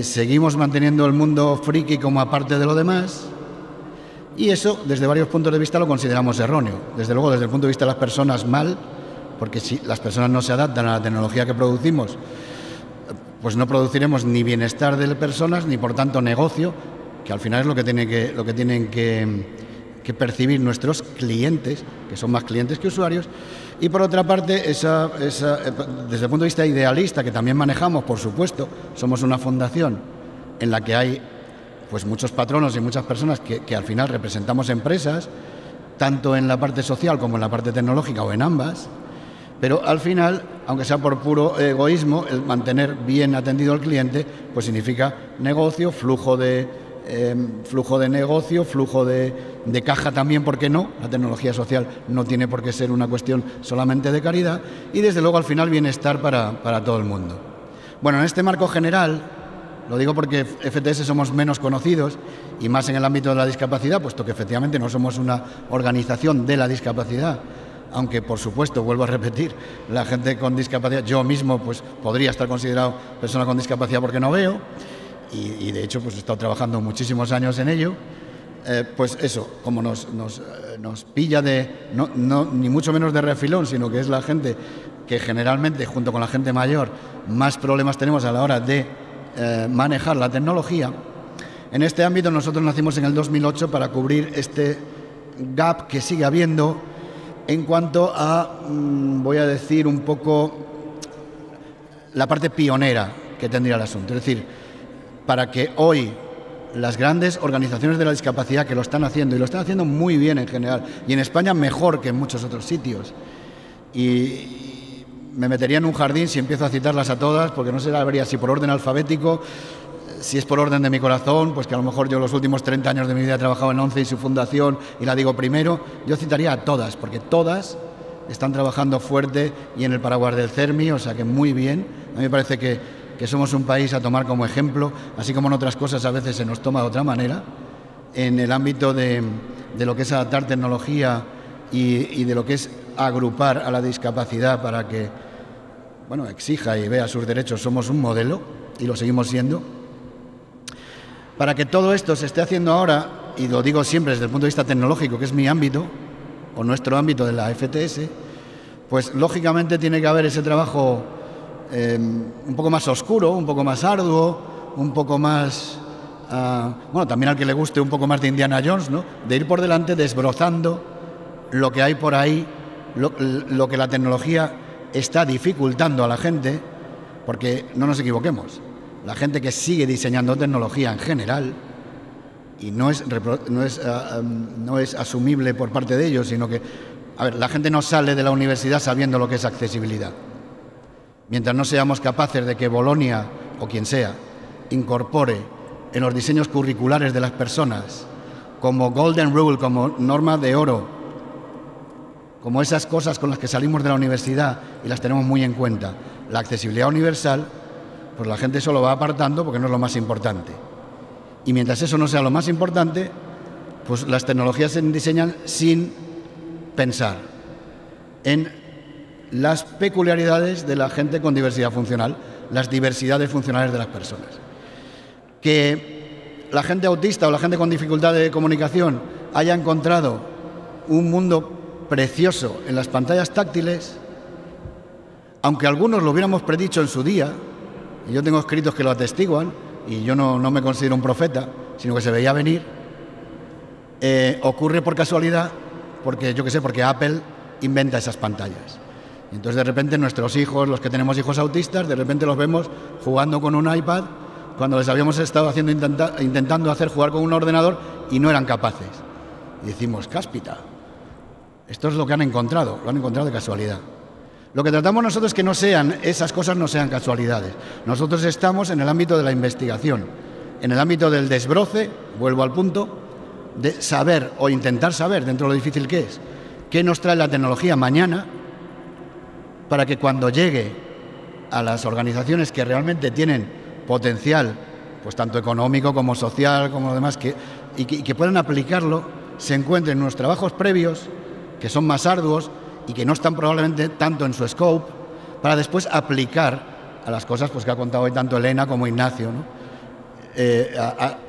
Seguimos manteniendo el mundo friki como aparte de lo demás y eso, desde varios puntos de vista, lo consideramos erróneo. Desde luego, desde el punto de vista de las personas, mal, porque si las personas no se adaptan a la tecnología que producimos, pues no produciremos ni bienestar de personas ni, por tanto, negocio, que al final es lo que tienen que percibir nuestros clientes, que son más clientes que usuarios. Y por otra parte, desde el punto de vista idealista, que también manejamos, por supuesto, somos una fundación en la que hay pues muchos patronos y muchas personas que al final representamos empresas, tanto en la parte social como en la parte tecnológica o en ambas, pero al final, aunque sea por puro egoísmo, el mantener bien atendido al cliente, pues significa negocio, flujo de negocio, flujo de caja también, ¿por qué no? La tecnología social no tiene por qué ser una cuestión solamente de caridad y, desde luego, al final, bienestar para todo el mundo. Bueno, en este marco general, lo digo porque FTS somos menos conocidos y más en el ámbito de la discapacidad, puesto que efectivamente no somos una organización de la discapacidad, aunque, por supuesto, vuelvo a repetir, la gente con discapacidad, yo mismo pues podría estar considerado persona con discapacidad porque no veo. y de hecho pues he estado trabajando muchísimos años en ello, pues eso, como nos pilla ni mucho menos de refilón, sino que es la gente que generalmente, junto con la gente mayor, más problemas tenemos a la hora de manejar la tecnología. En este ámbito nosotros nacimos en el 2008 para cubrir este gap que sigue habiendo en cuanto a, voy a decir un poco, la parte pionera que tendría el asunto. Es decir, para que hoy las grandes organizaciones de la discapacidad que lo están haciendo, y lo están haciendo muy bien en general, y en España mejor que en muchos otros sitios, y me metería en un jardín si empiezo a citarlas a todas, porque no sé si por orden alfabético, si es por orden de mi corazón, pues que a lo mejor yo los últimos 30 años de mi vida he trabajado en ONCE y su fundación, y la digo primero, yo citaría a todas, porque todas están trabajando fuerte y en el paraguas del CERMI, o sea que muy bien. A mí me parece que somos un país a tomar como ejemplo, así como en otras cosas a veces se nos toma de otra manera, en el ámbito de lo que es adaptar tecnología y de lo que es agrupar a la discapacidad para que, bueno, exija y vea sus derechos. Somos un modelo y lo seguimos siendo. Para que todo esto se esté haciendo ahora, y lo digo siempre desde el punto de vista tecnológico, que es mi ámbito, o nuestro ámbito de la FTS, pues lógicamente tiene que haber ese trabajo un poco más oscuro, un poco más arduo, un poco más, bueno, también al que le guste un poco más de Indiana Jones, ¿no? De ir por delante desbrozando lo que hay por ahí, lo que la tecnología está dificultando a la gente, porque no nos equivoquemos, la gente que sigue diseñando tecnología en general, y no es asumible por parte de ellos, sino que, a ver, la gente no sale de la universidad sabiendo lo que es accesibilidad. Mientras no seamos capaces de que Bolonia, o quien sea, incorpore en los diseños curriculares de las personas, como Golden Rule, como norma de oro, como esas cosas con las que salimos de la universidad y las tenemos muy en cuenta, la accesibilidad universal, pues la gente eso lo va apartando porque no es lo más importante. Y mientras eso no sea lo más importante, pues las tecnologías se diseñan sin pensar en las peculiaridades de la gente con diversidad funcional, las diversidades funcionales de las personas. Que la gente autista o la gente con dificultad de comunicación haya encontrado un mundo precioso en las pantallas táctiles, aunque algunos lo hubiéramos predicho en su día, y yo tengo escritos que lo atestiguan, y yo no me considero un profeta, sino que se veía venir, ocurre por casualidad, porque yo qué sé, porque Apple inventa esas pantallas. Y entonces de repente nuestros hijos, los que tenemos hijos autistas, de repente los vemos jugando con un iPad cuando les habíamos estado intentando hacer jugar con un ordenador y no eran capaces. Y decimos, cáspita, esto es lo que han encontrado, lo han encontrado de casualidad. Lo que tratamos nosotros es que esas cosas no sean casualidades. Nosotros estamos en el ámbito de la investigación, en el ámbito del desbroce, vuelvo al punto, de saber o intentar saber, dentro de lo difícil que es, qué nos trae la tecnología mañana, para que cuando llegue a las organizaciones que realmente tienen potencial, pues tanto económico como social, como demás, y que puedan aplicarlo, se encuentren unos trabajos previos que son más arduos y que no están probablemente tanto en su scope, para después aplicar a las cosas pues, que ha contado hoy tanto Elena como Ignacio, ¿no?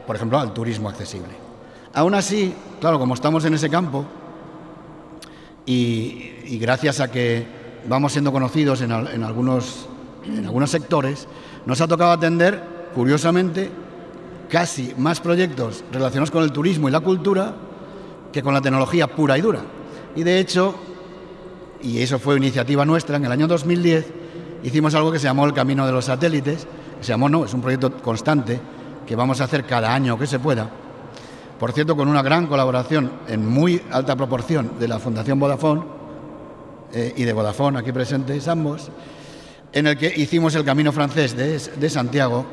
Por ejemplo, al turismo accesible. Aún así, claro, como estamos en ese campo y gracias a que vamos siendo conocidos en algunos sectores, nos ha tocado atender, curiosamente, casi más proyectos relacionados con el turismo y la cultura que con la tecnología pura y dura. Y de hecho, y eso fue iniciativa nuestra, en el año 2010 hicimos algo que se llamó el Camino de los Satélites, es un proyecto constante que vamos a hacer cada año que se pueda, por cierto, con una gran colaboración en muy alta proporción de la Fundación Vodafone y de Vodafone, aquí presentes ambos, en el que hicimos el Camino francés de Santiago,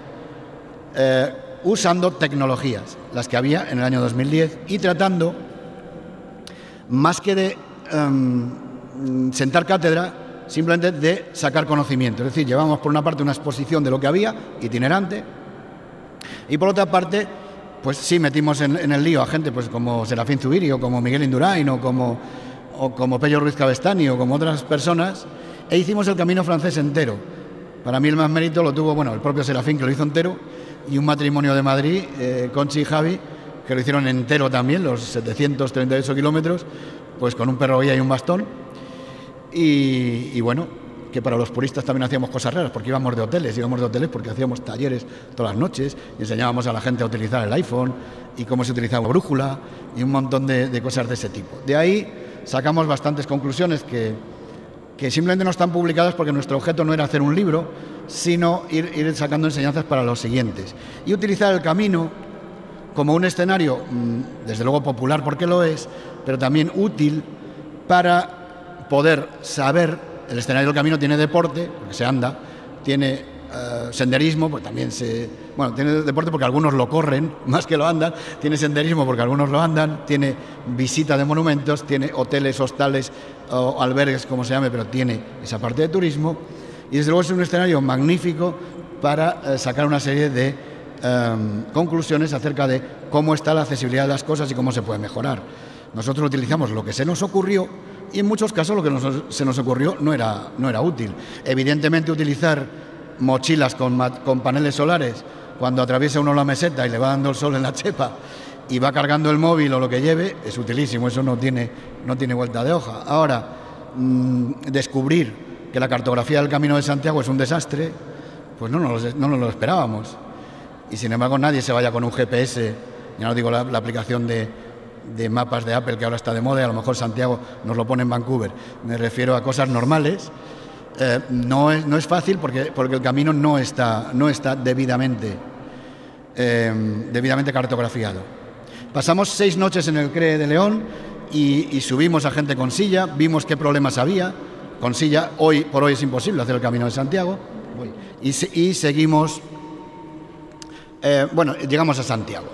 usando tecnologías, las que había en el año 2010, y tratando, más que de sentar cátedra, simplemente de sacar conocimiento. Es decir, llevamos por una parte una exposición de lo que había, itinerante, y por otra parte, pues sí metimos en el lío a gente pues como Serafín Zubiri, o como Miguel Indurain, o como Pello Ruiz Cabestany, o como otras personas, e hicimos el Camino francés entero. Para mí el más mérito lo tuvo, el propio Serafín, que lo hizo entero, y un matrimonio de Madrid, Conchi y Javi, que lo hicieron entero también, los 738 kilómetros, pues con un perro guía y un bastón. Y bueno, que para los puristas también hacíamos cosas raras, porque íbamos de hoteles porque hacíamos talleres todas las noches y enseñábamos a la gente a utilizar el iPhone y cómo se utilizaba la brújula y un montón de cosas de ese tipo. De ahí sacamos bastantes conclusiones que simplemente no están publicadas porque nuestro objeto no era hacer un libro, sino ir sacando enseñanzas para los siguientes. Y utilizar el camino como un escenario, desde luego popular porque lo es, pero también útil para poder saber. El escenario del camino tiene deporte, porque se anda, tiene senderismo, pues también tiene deporte porque algunos lo corren más que lo andan, tiene senderismo porque algunos lo andan, tiene visita de monumentos, tiene hoteles, hostales o albergues, como se llame, pero tiene esa parte de turismo. Y desde luego es un escenario magnífico para sacar una serie de conclusiones acerca de cómo está la accesibilidad de las cosas y cómo se puede mejorar. Nosotros utilizamos lo que se nos ocurrió y en muchos casos lo que se nos ocurrió no era útil. Evidentemente utilizar mochilas con paneles solares cuando atraviesa uno la meseta y le va dando el sol en la chepa y va cargando el móvil o lo que lleve es utilísimo, eso no tiene vuelta de hoja. Ahora, descubrir que la cartografía del Camino de Santiago es un desastre, pues no nos lo esperábamos. Y sin embargo nadie se vaya con un GPS, ya no digo la aplicación de mapas de Apple que ahora está de moda y a lo mejor Santiago nos lo pone en Vancouver. Me refiero a cosas normales. No es fácil porque el camino no está debidamente cartografiado. Pasamos 6 noches en el CRE de León y subimos a gente con silla, vimos qué problemas había. Con silla, hoy por hoy es imposible hacer el Camino de Santiago. Y seguimos, llegamos a Santiago.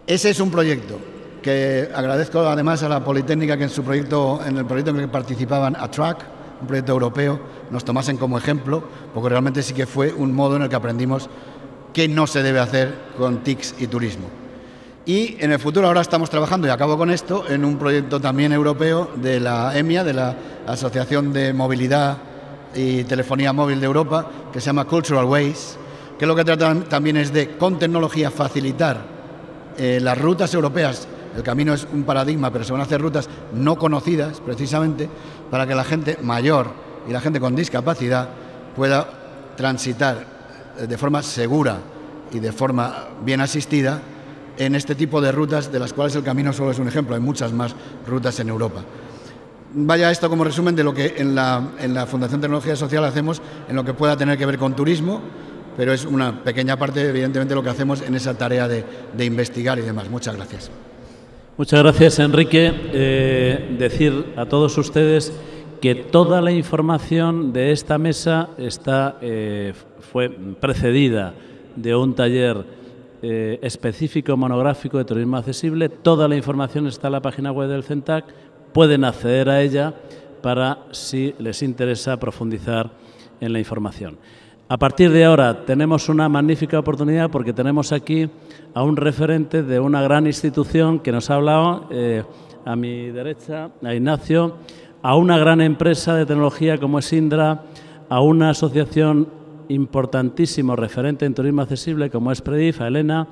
Ese es un proyecto que agradezco además a la Politécnica que en el proyecto en el que participaban a Track, un proyecto europeo, nos tomasen como ejemplo, porque realmente sí que fue un modo en el que aprendimos qué no se debe hacer con TICs y turismo. Y en el futuro ahora estamos trabajando, y acabo con esto, en un proyecto también europeo de la EMIA, de la Asociación de Movilidad y Telefonía Móvil de Europa, que se llama Cultural Ways, que lo que trata también es de, con tecnología, facilitar las rutas europeas. El camino es un paradigma, pero se van a hacer rutas no conocidas, precisamente, para que la gente mayor y la gente con discapacidad pueda transitar de forma segura y de forma bien asistida en este tipo de rutas, de las cuales el camino solo es un ejemplo. Hay muchas más rutas en Europa. Vaya esto como resumen de lo que en la Fundación Tecnología Social hacemos en lo que pueda tener que ver con turismo, pero es una pequeña parte, evidentemente, lo que hacemos en esa tarea de investigar y demás. Muchas gracias. Muchas gracias, Enrique. Decir a todos ustedes que toda la información de esta mesa fue precedida de un taller específico monográfico de turismo accesible. Toda la información está en la página web del CENTAC. Pueden acceder a ella para, si les interesa, profundizar en la información. A partir de ahora tenemos una magnífica oportunidad porque tenemos aquí a un referente de una gran institución que nos ha hablado, a mi derecha, a Ignacio, a una gran empresa de tecnología como es Indra, a una asociación importantísimo referente en turismo accesible como es Predif, a Elena,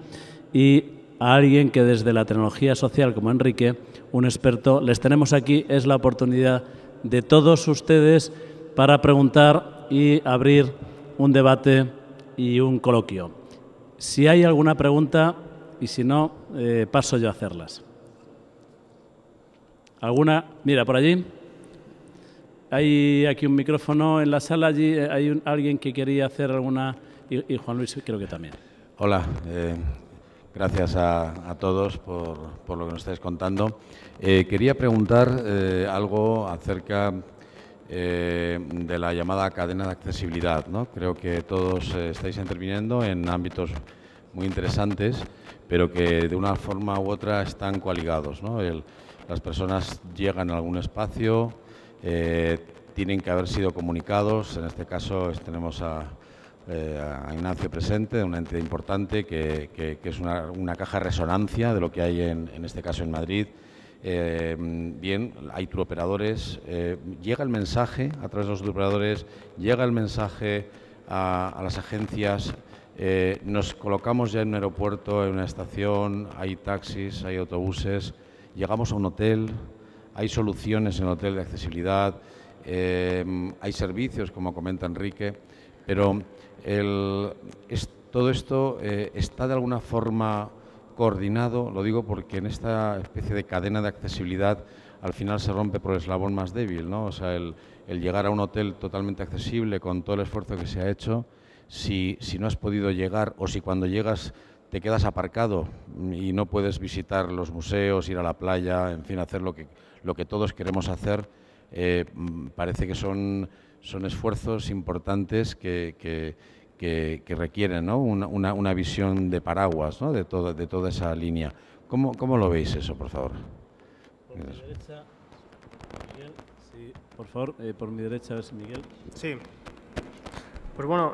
y a alguien que desde la tecnología social como Enrique, un experto, les tenemos aquí. Es la oportunidad de todos ustedes para preguntar y abrir un debate y un coloquio. Si hay alguna pregunta, y si no, paso yo a hacerlas. ¿Alguna? Mira, por allí. Hay aquí un micrófono en la sala, allí hay alguien que quería hacer alguna... Y Juan Luis creo que también. Hola, gracias a todos por lo que nos estáis contando. Quería preguntar algo acerca de la llamada cadena de accesibilidad, ¿no? Creo que todos estáis interviniendo en ámbitos muy interesantes, pero que de una forma u otra están coaligados, ¿no? Las personas llegan a algún espacio, tienen que haber sido comunicados. En este caso tenemos a Ignacio presente, una entidad importante que es una caja de resonancia de lo que hay en este caso en Madrid. Bien, hay turoperadores, llega el mensaje a través de los turoperadores, llega el mensaje a las agencias, nos colocamos ya en un aeropuerto, en una estación, hay taxis, hay autobuses, llegamos a un hotel, hay soluciones en el hotel de accesibilidad, hay servicios, como comenta Enrique, pero todo esto está de alguna forma coordinado, lo digo porque en esta especie de cadena de accesibilidad al final se rompe por el eslabón más débil, ¿no? O sea, el llegar a un hotel totalmente accesible con todo el esfuerzo que se ha hecho, si no has podido llegar o si cuando llegas te quedas aparcado y no puedes visitar los museos, ir a la playa, en fin, hacer lo que todos queremos hacer, parece que son esfuerzos importantes que requieren, ¿no? una visión de paraguas, ¿no? de toda esa línea. ¿Cómo lo veis eso, por favor? Por mi derecha, Miguel, sí, por favor, por mi derecha, a ver si Miguel. Sí. Pues bueno,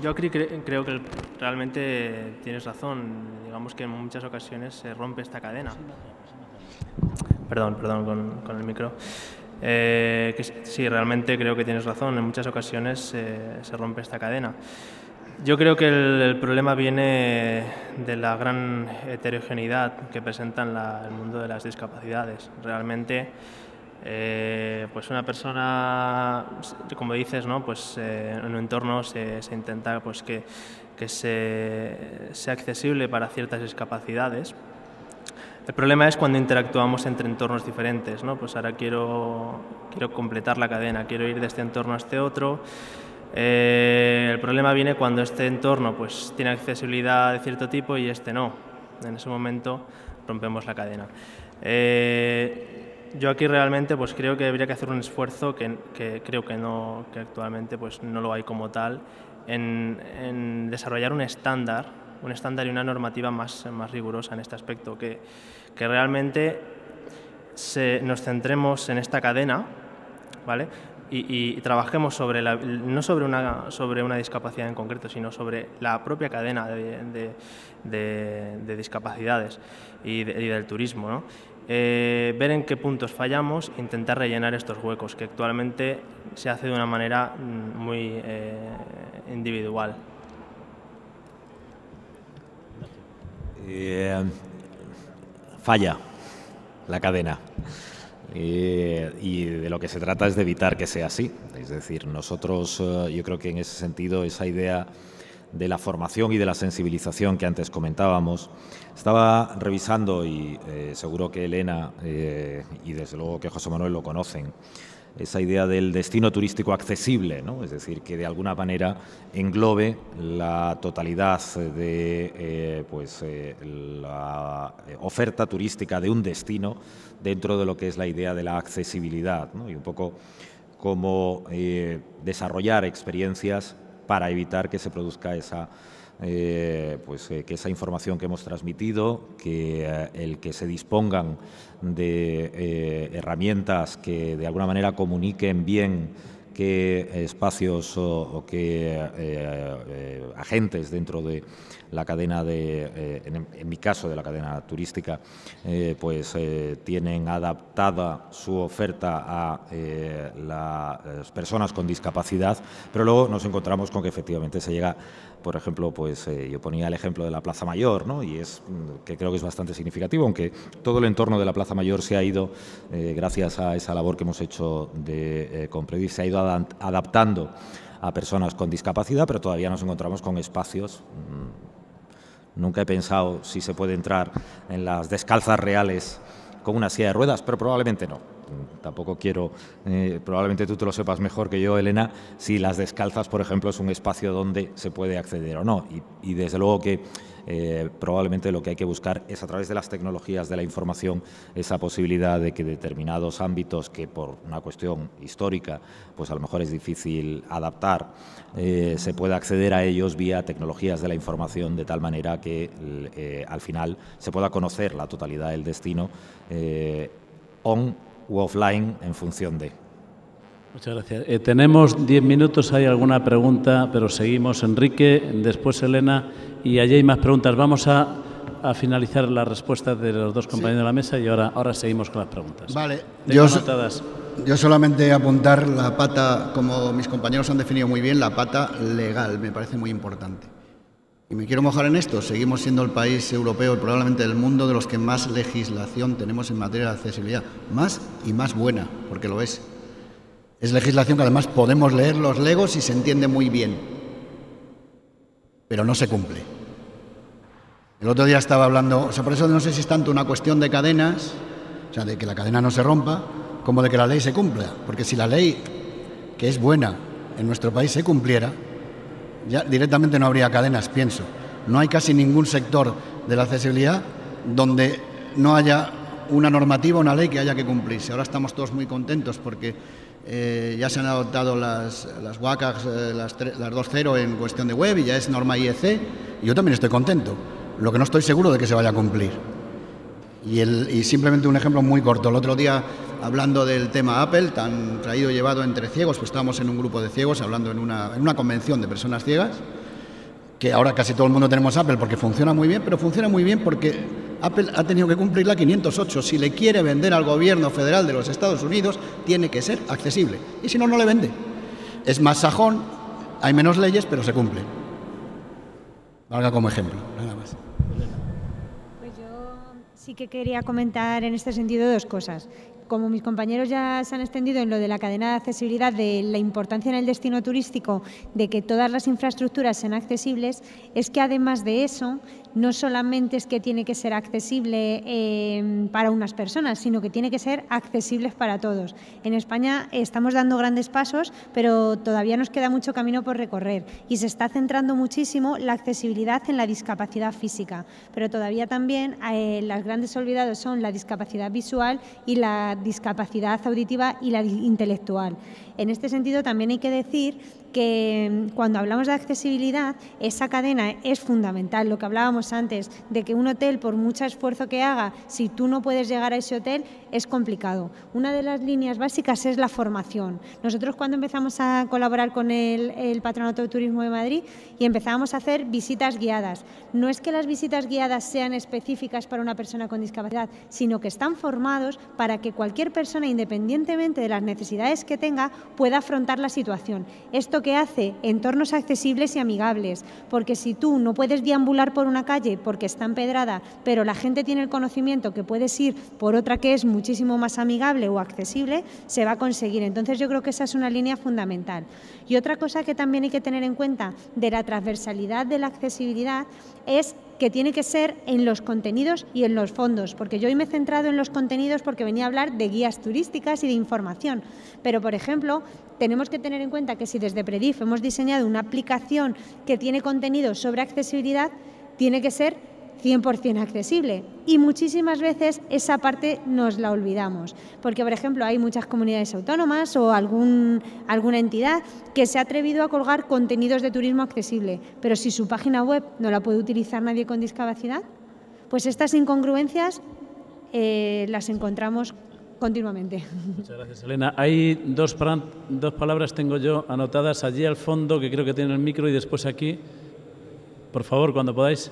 yo creo que realmente tienes razón. Digamos que en muchas ocasiones se rompe esta cadena. Perdón, con el micro. Sí, realmente creo que tienes razón. En muchas ocasiones se rompe esta cadena. Yo creo que el problema viene de la gran heterogeneidad que presenta el mundo de las discapacidades. Realmente, pues una persona, como dices, ¿no? Pues en un entorno se intenta pues que sea accesible para ciertas discapacidades. El problema es cuando interactuamos entre entornos diferentes, ¿no? Pues ahora quiero completar la cadena, quiero ir de este entorno a este otro. El problema viene cuando este entorno pues tiene accesibilidad de cierto tipo y este no. En ese momento rompemos la cadena. Yo aquí realmente pues creo que habría que hacer un esfuerzo que creo que actualmente pues no lo hay como tal, en desarrollar un estándar y una normativa más rigurosa en este aspecto, que realmente nos centremos en esta cadena, ¿vale? Y trabajemos no sobre una discapacidad en concreto, sino sobre la propia cadena de discapacidades y del turismo, ¿no? Ver en qué puntos fallamos e intentar rellenar estos huecos, que actualmente se hace de una manera muy individual. Falla la cadena. Y de lo que se trata es de evitar que sea así. Es decir, nosotros, yo creo que en ese sentido, esa idea de la formación y de la sensibilización que antes comentábamos, estaba revisando, y seguro que Elena y desde luego que José Manuel lo conocen, esa idea del destino turístico accesible, ¿no? Es decir, que de alguna manera englobe la totalidad de la oferta turística de un destino dentro de lo que es la idea de la accesibilidad, ¿no? Y un poco cómo desarrollar experiencias para evitar que se produzca esa que esa información que hemos transmitido, que el que se dispongan de herramientas que de alguna manera comuniquen bien qué espacios o qué agentes dentro de la cadena en mi caso de la cadena turística, tienen adaptada su oferta a las personas con discapacidad, pero luego nos encontramos con que efectivamente se llega, por ejemplo, yo ponía el ejemplo de la Plaza Mayor, ¿no? Y que creo que es bastante significativo, aunque todo el entorno de la Plaza Mayor se ha ido, gracias a esa labor que hemos hecho con Predis, se ha ido adaptando a personas con discapacidad, pero todavía nos encontramos con espacios. Nunca he pensado si se puede entrar en las descalzas reales con una silla de ruedas, pero probablemente no. Tampoco quiero, probablemente tú te lo sepas mejor que yo, Elena, si las descalzas, por ejemplo, es un espacio donde se puede acceder o no. Y desde luego que probablemente lo que hay que buscar es, a través de las tecnologías de la información, esa posibilidad de que determinados ámbitos que por una cuestión histórica pues a lo mejor es difícil adaptar, se pueda acceder a ellos vía tecnologías de la información, de tal manera que al final se pueda conocer la totalidad del destino on u offline en función de. Muchas gracias. Tenemos 10 minutos, hay alguna pregunta, pero seguimos. Enrique, después Elena, y allí hay más preguntas. Vamos a finalizar las respuestas de los dos compañeros de la mesa y ahora seguimos con las preguntas. Vale. Yo solamente apuntar la pata, como mis compañeros han definido muy bien, la pata legal, me parece muy importante. y me quiero mojar en esto, seguimos siendo el país europeo y probablemente del mundo de los que más legislación tenemos en materia de accesibilidad. Más y más buena, porque lo es. Es legislación que además podemos leer los legos y se entiende muy bien, pero no se cumple. El otro día estaba hablando, por eso no sé si es tanto una cuestión de cadenas, o sea, de que la cadena no se rompa, como de que la ley se cumpla. Porque si la ley, que es buena, en nuestro país se cumpliera, ya directamente no habría cadenas, pienso. No hay casi ningún sector de la accesibilidad donde no haya una normativa, una ley que haya que cumplirse. Ahora estamos todos muy contentos porque ya se han adoptado las WCAG, las 2.0 en cuestión de web y ya es norma IEC, y yo también estoy contento. Lo que no estoy seguro de que se vaya a cumplir. Y simplemente un ejemplo muy corto. El otro día, hablando del tema Apple, tan traído y llevado entre ciegos, pues estábamos en un grupo de ciegos hablando en una convención de personas ciegas, que ahora casi todo el mundo tenemos Apple porque funciona muy bien, pero funciona muy bien porque Apple ha tenido que cumplir la 508. Si le quiere vender al gobierno federal de los Estados Unidos, tiene que ser accesible. Y si no, no le vende. Es más sajón, hay menos leyes, pero se cumplen. Valga como ejemplo, nada más. Pues yo sí que quería comentar en este sentido dos cosas. Como mis compañeros ya se han extendido en lo de la cadena de accesibilidad, de la importancia en el destino turístico, de que todas las infraestructuras sean accesibles, es que además de eso, no solamente es que tiene que ser accesible para unas personas, sino que tiene que ser accesible para todos. En España estamos dando grandes pasos, pero todavía nos queda mucho camino por recorrer y se está centrando muchísimo la accesibilidad en la discapacidad física, pero todavía también las grandes olvidados son la discapacidad visual y la discapacidad auditiva y la intelectual. En este sentido, también hay que decir que cuando hablamos de accesibilidad, esa cadena es fundamental. Lo que hablábamos antes, de que un hotel, por mucho esfuerzo que haga, si tú no puedes llegar a ese hotel, es complicado. Una de las líneas básicas es la formación. Nosotros cuando empezamos a colaborar con el Patronato de Turismo de Madrid y empezábamos a hacer visitas guiadas, no es que las visitas guiadas sean específicas para una persona con discapacidad, sino que están formados para que cualquier persona, independientemente de las necesidades que tenga, pueda afrontar la situación. Esto que hace entornos accesibles y amigables, porque si tú no puedes deambular por una calle porque está empedrada, pero la gente tiene el conocimiento que puedes ir por otra que es muchísimo más amigable o accesible, se va a conseguir. Entonces yo creo que esa es una línea fundamental. Y otra cosa que también hay que tener en cuenta de la transversalidad de la accesibilidad es que tiene que ser en los contenidos y en los fondos, porque yo hoy me he centrado en los contenidos porque venía a hablar de guías turísticas y de información, pero por ejemplo tenemos que tener en cuenta que si desde Predif hemos diseñado una aplicación que tiene contenido sobre accesibilidad, tiene que ser 100% accesible y muchísimas veces esa parte nos la olvidamos, porque por ejemplo hay muchas comunidades autónomas o alguna entidad que se ha atrevido a colgar contenidos de turismo accesible, pero si su página web no la puede utilizar nadie con discapacidad, pues estas incongruencias las encontramos continuamente. Muchas gracias, Elena. Hay dos palabras tengo yo anotadas allí al fondo, que creo que tienen el micro, y después aquí. Por favor, cuando podáis.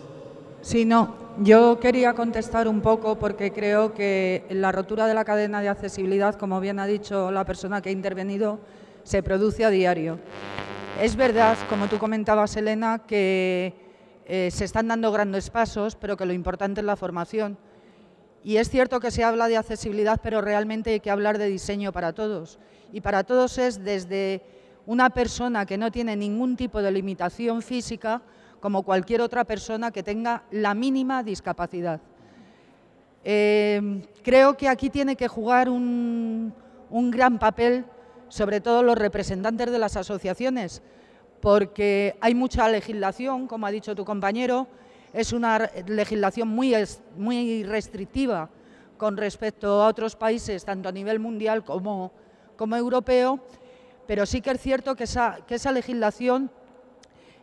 Sí, no. Yo quería contestar un poco porque creo que la rotura de la cadena de accesibilidad, como bien ha dicho la persona que ha intervenido, se produce a diario. Es verdad, como tú comentabas, Elena, que se están dando grandes pasos, pero que lo importante es la formación. Y es cierto que se habla de accesibilidad, pero realmente hay que hablar de diseño para todos. Y para todos es desde una persona que no tiene ningún tipo de limitación física, como cualquier otra persona que tenga la mínima discapacidad. Creo que aquí tiene que jugar un gran papel, sobre todo los representantes de las asociaciones, porque hay mucha legislación, como ha dicho tu compañero, es una legislación muy restrictiva con respecto a otros países, tanto a nivel mundial como europeo, pero sí que es cierto que esa legislación,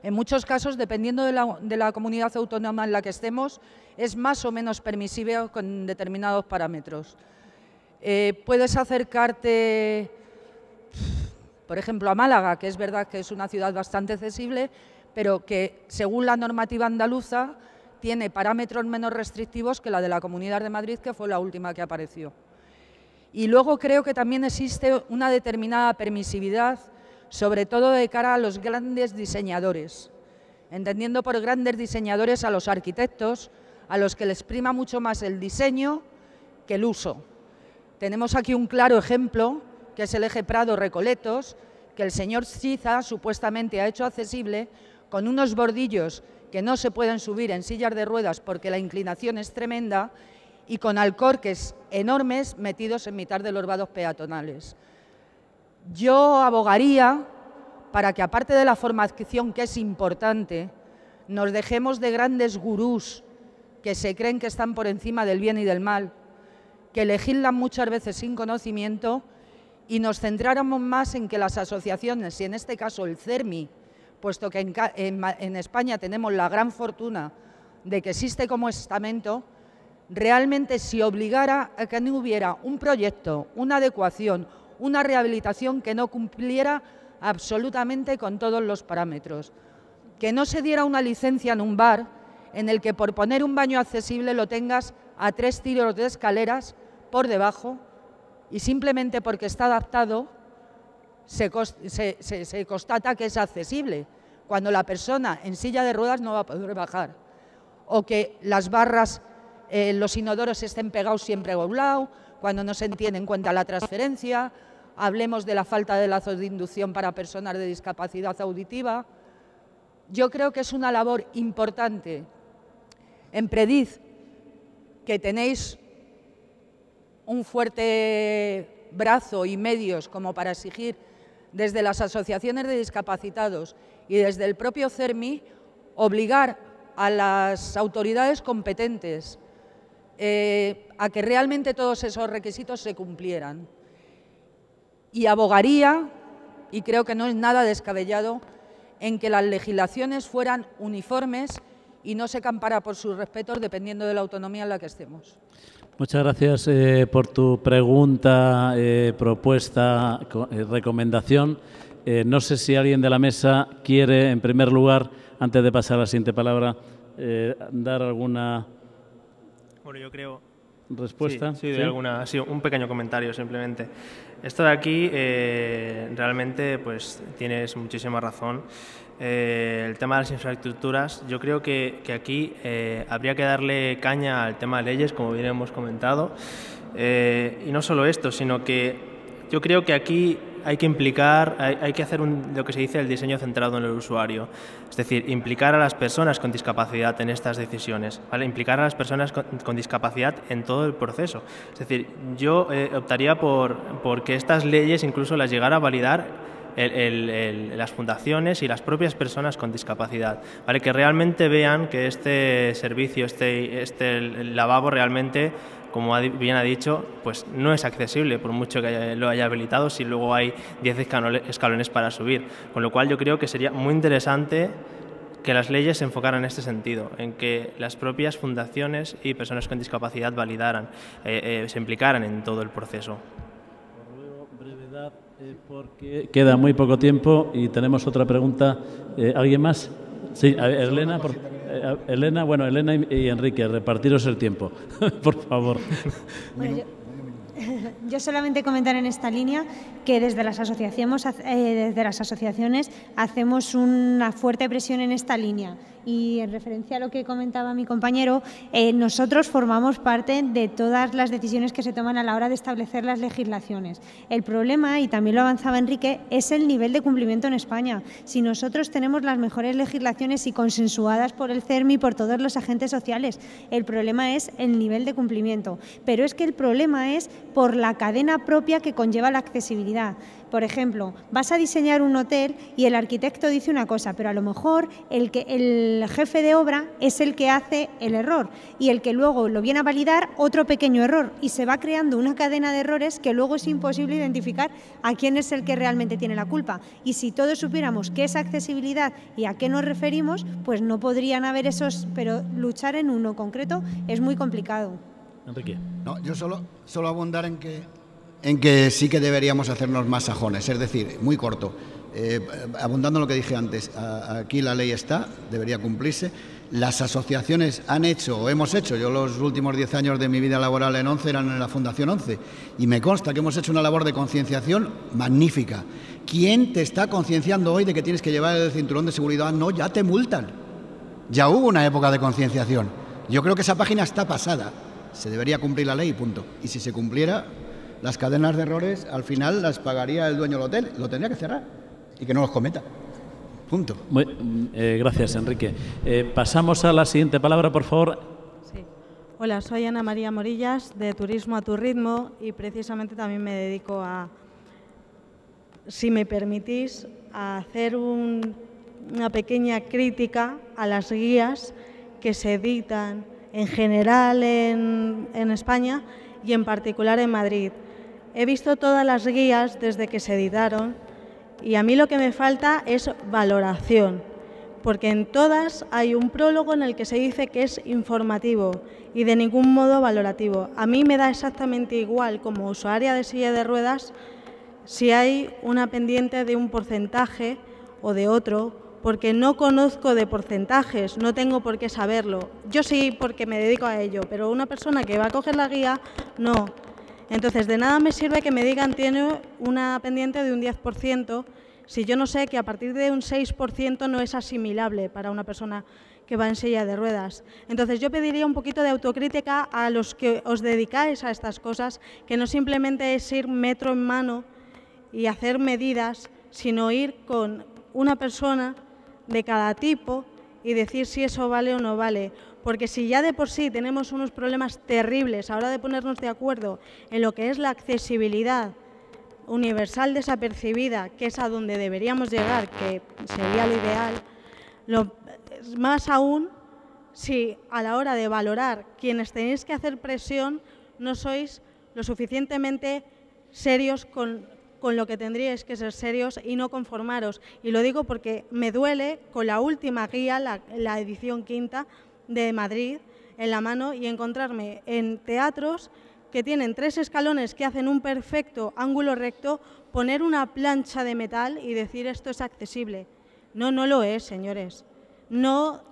en muchos casos, dependiendo de la comunidad autónoma en la que estemos, es más o menos permisible con determinados parámetros. Puedes acercarte, por ejemplo, a Málaga, que es verdad que es una ciudad bastante accesible, pero que, según la normativa andaluza, tiene parámetros menos restrictivos que la de la Comunidad de Madrid, que fue la última que apareció. Y luego creo que también existe una determinada permisividad, sobre todo de cara a los grandes diseñadores. entendiendo por grandes diseñadores a los arquitectos, a los que les prima mucho más el diseño que el uso. Tenemos aquí un claro ejemplo, que es el eje Prado-Recoletos, que el señor Chiza supuestamente ha hecho accesible con unos bordillos que no se pueden subir en sillas de ruedas porque la inclinación es tremenda y con alcorques enormes metidos en mitad de los vados peatonales. Yo abogaría para que, aparte de la formación, que es importante, nos dejemos de grandes gurús que se creen que están por encima del bien y del mal, que legislan muchas veces sin conocimiento, y nos centráramos más en que las asociaciones, y en este caso el CERMI, puesto que en España tenemos la gran fortuna de que existe como estamento, realmente si obligara a que no hubiera un proyecto, una adecuación, una rehabilitación que no cumpliera absolutamente con todos los parámetros, que no se diera una licencia en un bar en el que por poner un baño accesible lo tengas a 3 tiros de escaleras por debajo y simplemente porque está adaptado se constata que es accesible, cuando la persona en silla de ruedas no va a poder bajar. O que las barras, los inodoros estén pegados siempre a un lado, cuando no se tiene en cuenta la transferencia. Hablemos de la falta de lazos de inducción para personas de discapacidad auditiva. Yo creo que es una labor importante. En Prediz, que tenéis un fuerte brazo y medios como para exigir desde las asociaciones de discapacitados y desde el propio CERMI, obligar a las autoridades competentes a que realmente todos esos requisitos se cumplieran. Y abogaría, y creo que no es nada descabellado, en que las legislaciones fueran uniformes y no se campara por sus respetos dependiendo de la autonomía en la que estemos. Muchas gracias por tu pregunta, propuesta, recomendación. No sé si alguien de la mesa quiere, en primer lugar, antes de pasar a la siguiente palabra, dar alguna respuesta. Sí, un pequeño comentario simplemente. Esto de aquí realmente pues tienes muchísima razón. El tema de las infraestructuras, yo creo que aquí habría que darle caña al tema de leyes, como bien hemos comentado, y no solo esto, sino que yo creo que aquí hay que implicar, hay que hacer lo que se dice el diseño centrado en el usuario, es decir, implicar a las personas con discapacidad en estas decisiones, ¿vale? Implicar a las personas con discapacidad en todo el proceso. Es decir, yo optaría por que estas leyes incluso las llegara a validar las fundaciones y las propias personas con discapacidad, ¿vale? Que realmente vean que este servicio, este lavabo realmente, como bien ha dicho, pues no es accesible por mucho que lo haya habilitado, si luego hay 10 escalones para subir. Con lo cual yo creo que sería muy interesante que las leyes se enfocaran en este sentido, en que las propias fundaciones y personas con discapacidad validaran, se implicaran en todo el proceso. Porque queda muy poco tiempo y tenemos otra pregunta. ¿Alguien más? Sí, Elena. Elena y Enrique, repartiros el tiempo, por favor. Bueno, yo solamente comentar en esta línea que desde las asociaciones hacemos una fuerte presión en esta línea. Y en referencia a lo que comentaba mi compañero, nosotros formamos parte de todas las decisiones que se toman a la hora de establecer las legislaciones. El problema, y también lo avanzaba Enrique, es el nivel de cumplimiento en España. Si nosotros tenemos las mejores legislaciones y consensuadas por el CERMI y por todos los agentes sociales, el problema es el nivel de cumplimiento. Pero es que el problema es por la cadena propia que conlleva la accesibilidad. Por ejemplo, vas a diseñar un hotel y el arquitecto dice una cosa, pero a lo mejor el jefe de obra es el que hace el error y el que luego lo viene a validar otro pequeño error y se va creando una cadena de errores que luego es imposible identificar a quién es el que realmente tiene la culpa. Y si todos supiéramos qué es accesibilidad y a qué nos referimos, pues no podrían haber esos, pero luchar en uno concreto es muy complicado. Enrique. No, yo solo abundar en que sí que deberíamos hacernos más sajones, es decir, muy corto. Abundando en lo que dije antes, aquí la ley está, debería cumplirse. Las asociaciones han hecho o hemos hecho, yo los últimos 10 años de mi vida laboral en ONCE eran en la Fundación ONCE, y me consta que hemos hecho una labor de concienciación magnífica. ¿Quién te está concienciando hoy de que tienes que llevar el cinturón de seguridad? No, ya te multan. Ya hubo una época de concienciación. Yo creo que esa página está pasada. Se debería cumplir la ley, punto. Y si se cumpliera, las cadenas de errores al final las pagaría el dueño del hotel. Lo tendría que cerrar y que no los cometa. Punto. Gracias, Enrique. Pasamos a la siguiente palabra, por favor. Sí. Hola, soy Ana María Morillas, de Turismo a tu Ritmo, y precisamente también me dedico a, si me permitís, a hacer una pequeña crítica a las guías que se editan en general en España y en particular en Madrid. He visto todas las guías desde que se editaron y a mí lo que me falta es valoración, porque en todas hay un prólogo en el que se dice que es informativo y de ningún modo valorativo. A mí me da exactamente igual, como usuaria de silla de ruedas, si hay una pendiente de un porcentaje o de otro, porque no conozco de porcentajes, no tengo por qué saberlo. Yo sí, porque me dedico a ello, pero una persona que va a coger la guía, no. Entonces, de nada me sirve que me digan tiene una pendiente de un 10%, si yo no sé que a partir de un 6% no es asimilable para una persona que va en silla de ruedas. Entonces, yo pediría un poquito de autocrítica a los que os dedicáis a estas cosas, que no simplemente es ir metro en mano y hacer medidas, sino ir con una persona de cada tipo y decir si eso vale o no vale. Porque si ya de por sí tenemos unos problemas terribles a la hora de ponernos de acuerdo en lo que es la accesibilidad universal desapercibida, que es a donde deberíamos llegar, que sería lo ideal, más aún si a la hora de valorar quienes tenéis que hacer presión no sois lo suficientemente serios con lo que tendríais que ser serios y no conformaros. Y lo digo porque me duele con la última guía, la edición 5ª de Madrid, en la mano, y encontrarme en teatros que tienen 3 escalones que hacen un perfecto ángulo recto, poner una plancha de metal y decir esto es accesible. No, no lo es, señores. No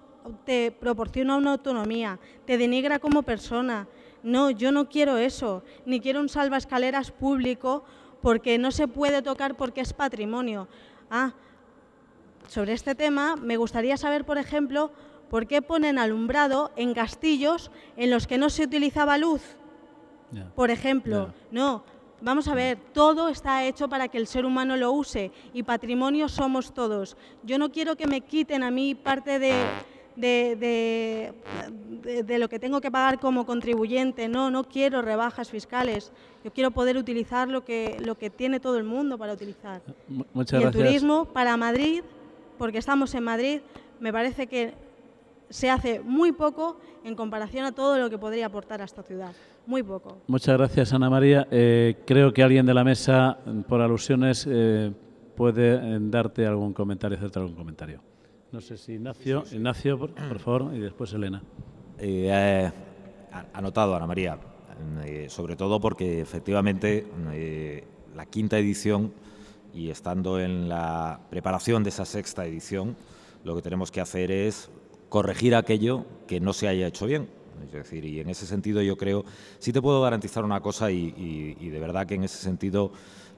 te proporciona una autonomía, te denigra como persona. No, yo no quiero eso, ni quiero un salvaescaleras público porque no se puede tocar porque es patrimonio. Sobre este tema me gustaría saber, por ejemplo, ¿por qué ponen alumbrado en castillos en los que no se utilizaba luz? Por ejemplo, no. Vamos a ver, todo está hecho para que el ser humano lo use y patrimonio somos todos. Yo no quiero que me quiten a mí parte de lo que tengo que pagar como contribuyente. No quiero rebajas fiscales. Yo quiero poder utilizar lo que tiene todo el mundo para utilizar. Muchas gracias. El gracias. turismo para Madrid, porque estamos en Madrid, me parece que se hace muy poco en comparación a todo lo que podría aportar a esta ciudad. Muy poco. Muchas gracias, Ana María. Creo que alguien de la mesa, por alusiones, puede darte algún comentario, hacerte algún comentario. No sé si Ignacio, sí. Ignacio, por favor, y después Elena. Anotado, Ana María, sobre todo porque efectivamente la 5ª edición, y estando en la preparación de esa 6ª edición, lo que tenemos que hacer es corregir aquello que no se haya hecho bien. Es decir, y en ese sentido yo creo, sí te puedo garantizar una cosa y de verdad que en ese sentido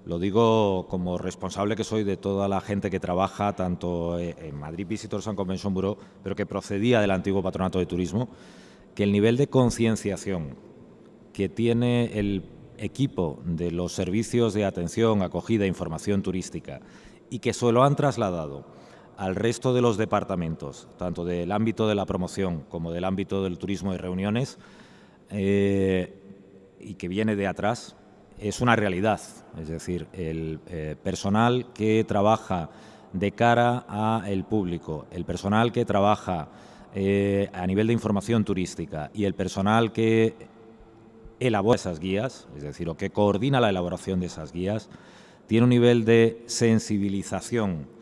lo digo como responsable que soy de toda la gente que trabaja tanto en Madrid Visitors and Convention Bureau, pero que procedía del antiguo Patronato de Turismo, que el nivel de concienciación que tiene el equipo de los servicios de atención, acogida e información turística y que se lo han trasladado al resto de los departamentos, tanto del ámbito de la promoción como del ámbito del turismo y reuniones, y que viene de atrás, es una realidad. Es decir, el personal que trabaja de cara al público, el personal que trabaja a nivel de información turística y el personal que elabora esas guías, es decir, o que coordina la elaboración de esas guías, tiene un nivel de sensibilización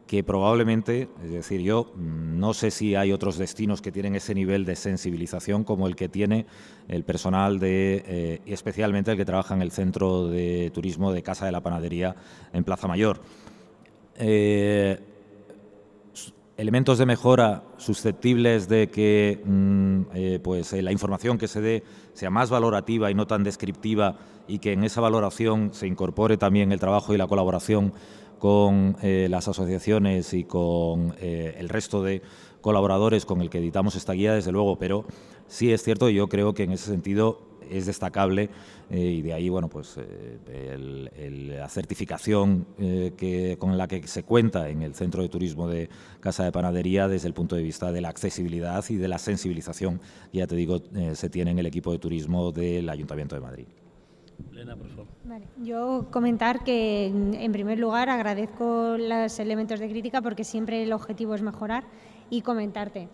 que probablemente, es decir, yo no sé si hay otros destinos que tienen ese nivel de sensibilización como el que tiene el personal especialmente el que trabaja en el Centro de Turismo de Casa de la Panadería en Plaza Mayor. elementos de mejora susceptibles de que la información que se dé sea más valorativa y no tan descriptiva, y que en esa valoración se incorpore también el trabajo y la colaboración con las asociaciones y con el resto de colaboradores con el que editamos esta guía, desde luego, pero sí es cierto, y yo creo que en ese sentido es destacable, y de ahí bueno, pues, la certificación con la que se cuenta en el Centro de Turismo de Casa de Panadería desde el punto de vista de la accesibilidad y de la sensibilización, ya te digo, se tiene en el equipo de turismo del Ayuntamiento de Madrid. Elena, por favor. Vale. Yo comentar que, en primer lugar, agradezco los elementos de crítica porque siempre el objetivo es mejorar, y comentarte.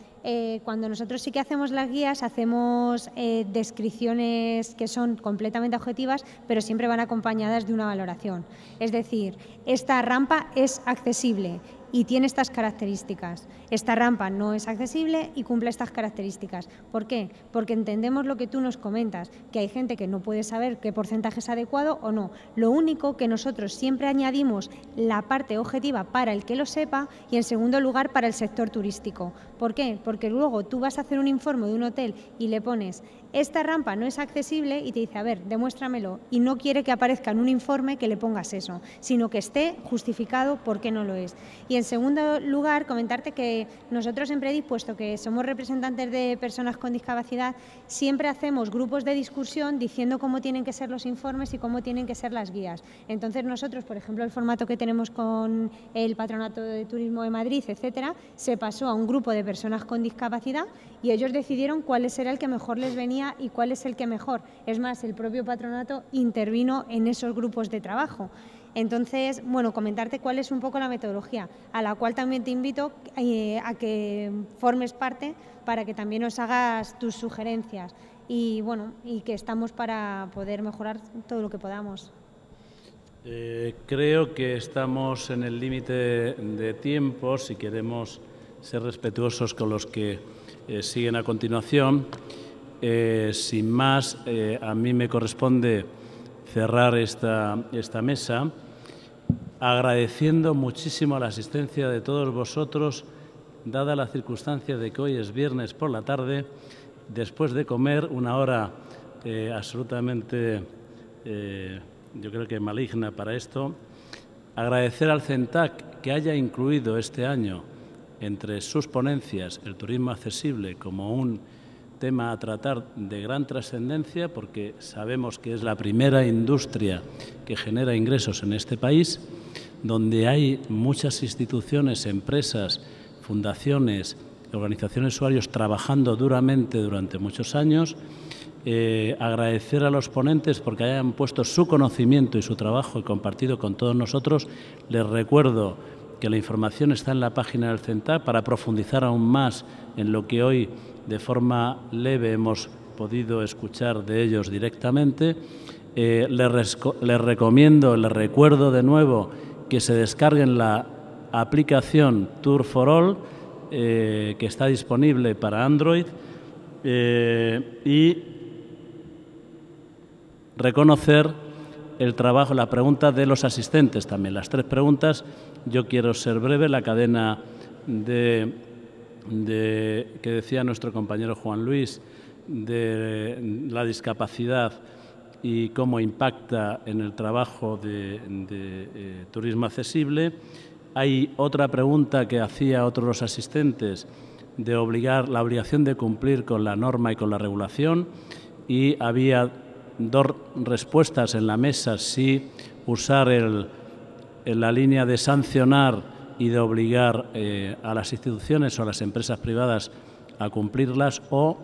Cuando nosotros sí que hacemos las guías, hacemos descripciones que son completamente objetivas, pero siempre van acompañadas de una valoración. Es decir, esta rampa es accesible y tiene estas características. Esta rampa no es accesible y cumple estas características. ¿Por qué? Porque entendemos lo que tú nos comentas, que hay gente que no puede saber qué porcentaje es adecuado o no. Lo único que nosotros siempre añadimos la parte objetiva para el que lo sepa, y en segundo lugar para el sector turístico. ¿Por qué? Porque luego tú vas a hacer un informe de un hotel y le pones esta rampa no es accesible y te dice, a ver, demuéstramelo, y no quiere que aparezca en un informe que le pongas eso, sino que esté justificado por qué no lo es. Y en segundo lugar, comentarte que nosotros en Predis, puesto que somos representantes de personas con discapacidad, siempre hacemos grupos de discusión diciendo cómo tienen que ser los informes y cómo tienen que ser las guías. Entonces nosotros, por ejemplo, el formato que tenemos con el Patronato de Turismo de Madrid, etcétera, se pasó a un grupo de personas con discapacidad y ellos decidieron cuál era el que mejor les venía y cuál es el que mejor. Es más, el propio patronato intervino en esos grupos de trabajo. Entonces, bueno, comentarte cuál es un poco la metodología, a la cual también te invito a que formes parte para que también nos hagas tus sugerencias y, bueno, y que estamos para poder mejorar todo lo que podamos. Creo que estamos en el límite de tiempo, si queremos ser respetuosos con los que siguen a continuación. Sin más, a mí me corresponde cerrar esta mesa agradeciendo muchísimo la asistencia de todos vosotros, dada la circunstancia de que hoy es viernes por la tarde, después de comer, una hora absolutamente, yo creo que maligna para esto. Agradecer al CENTAC que haya incluido este año entre sus ponencias el turismo accesible como un tema a tratar de gran trascendencia, porque sabemos que es la primera industria que genera ingresos en este país, donde hay muchas instituciones, empresas, fundaciones, organizaciones de usuarios trabajando duramente durante muchos años. Agradecer a los ponentes porque hayan puesto su conocimiento y su trabajo y compartido con todos nosotros. Les recuerdo que la información está en la página del CENTAC para profundizar aún más en lo que hoy de forma leve hemos podido escuchar de ellos directamente. Les recomiendo, les recuerdo de nuevo que se descarguen la aplicación Tour for All, que está disponible para Android, y reconocer el trabajo, la pregunta de los asistentes también. Las tres preguntas, yo quiero ser breve, la cadena que decía nuestro compañero Juan Luis, de la discapacidad y cómo impacta en el trabajo de turismo accesible. Hay otra pregunta que hacía otro de los asistentes, de la obligación de cumplir con la norma y con la regulación, y había dos respuestas en la mesa: sí usar la línea de sancionar y de obligar a las instituciones o a las empresas privadas a cumplirlas, o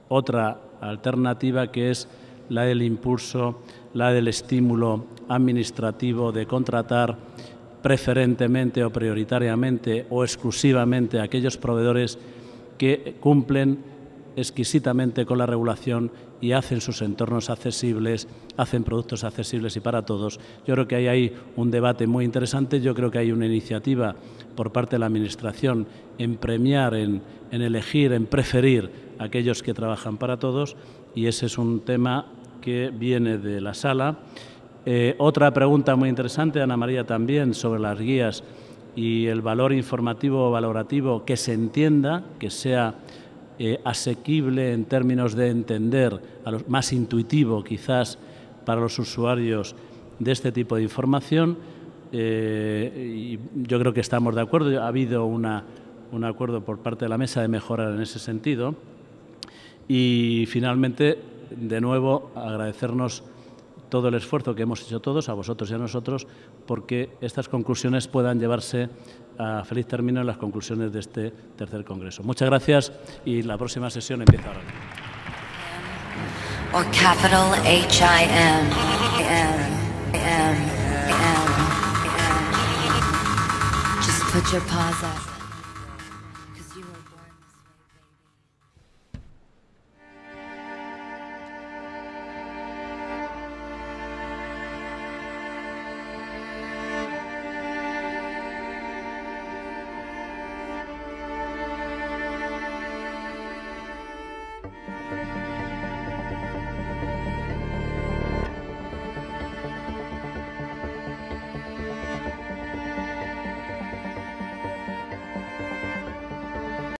otra alternativa que es la del impulso, la del estímulo administrativo de contratar preferentemente o prioritariamente o exclusivamente a aquellos proveedores que cumplen exquisitamente con la regulación y hacen sus entornos accesibles, hacen productos accesibles y para todos. Yo creo que hay ahí un debate muy interesante. Yo creo que hay una iniciativa por parte de la Administración en premiar, en elegir, en preferir a aquellos que trabajan para todos, y ese es un tema que viene de la sala. Otra pregunta muy interesante, Ana María, también sobre las guías y el valor informativo o valorativo que se entienda, que sea asequible en términos de entender, más intuitivo quizás para los usuarios de este tipo de información. Y yo creo que estamos de acuerdo. Ha habido un acuerdo por parte de la mesa de mejorar en ese sentido. Y finalmente, de nuevo, agradecernos todo el esfuerzo que hemos hecho todos, a vosotros y a nosotros, porque estas conclusiones puedan llevarse a feliz término en las conclusiones de este tercer congreso. Muchas gracias y la próxima sesión empieza ahora. Or capital H-I-M. Just put your paws up.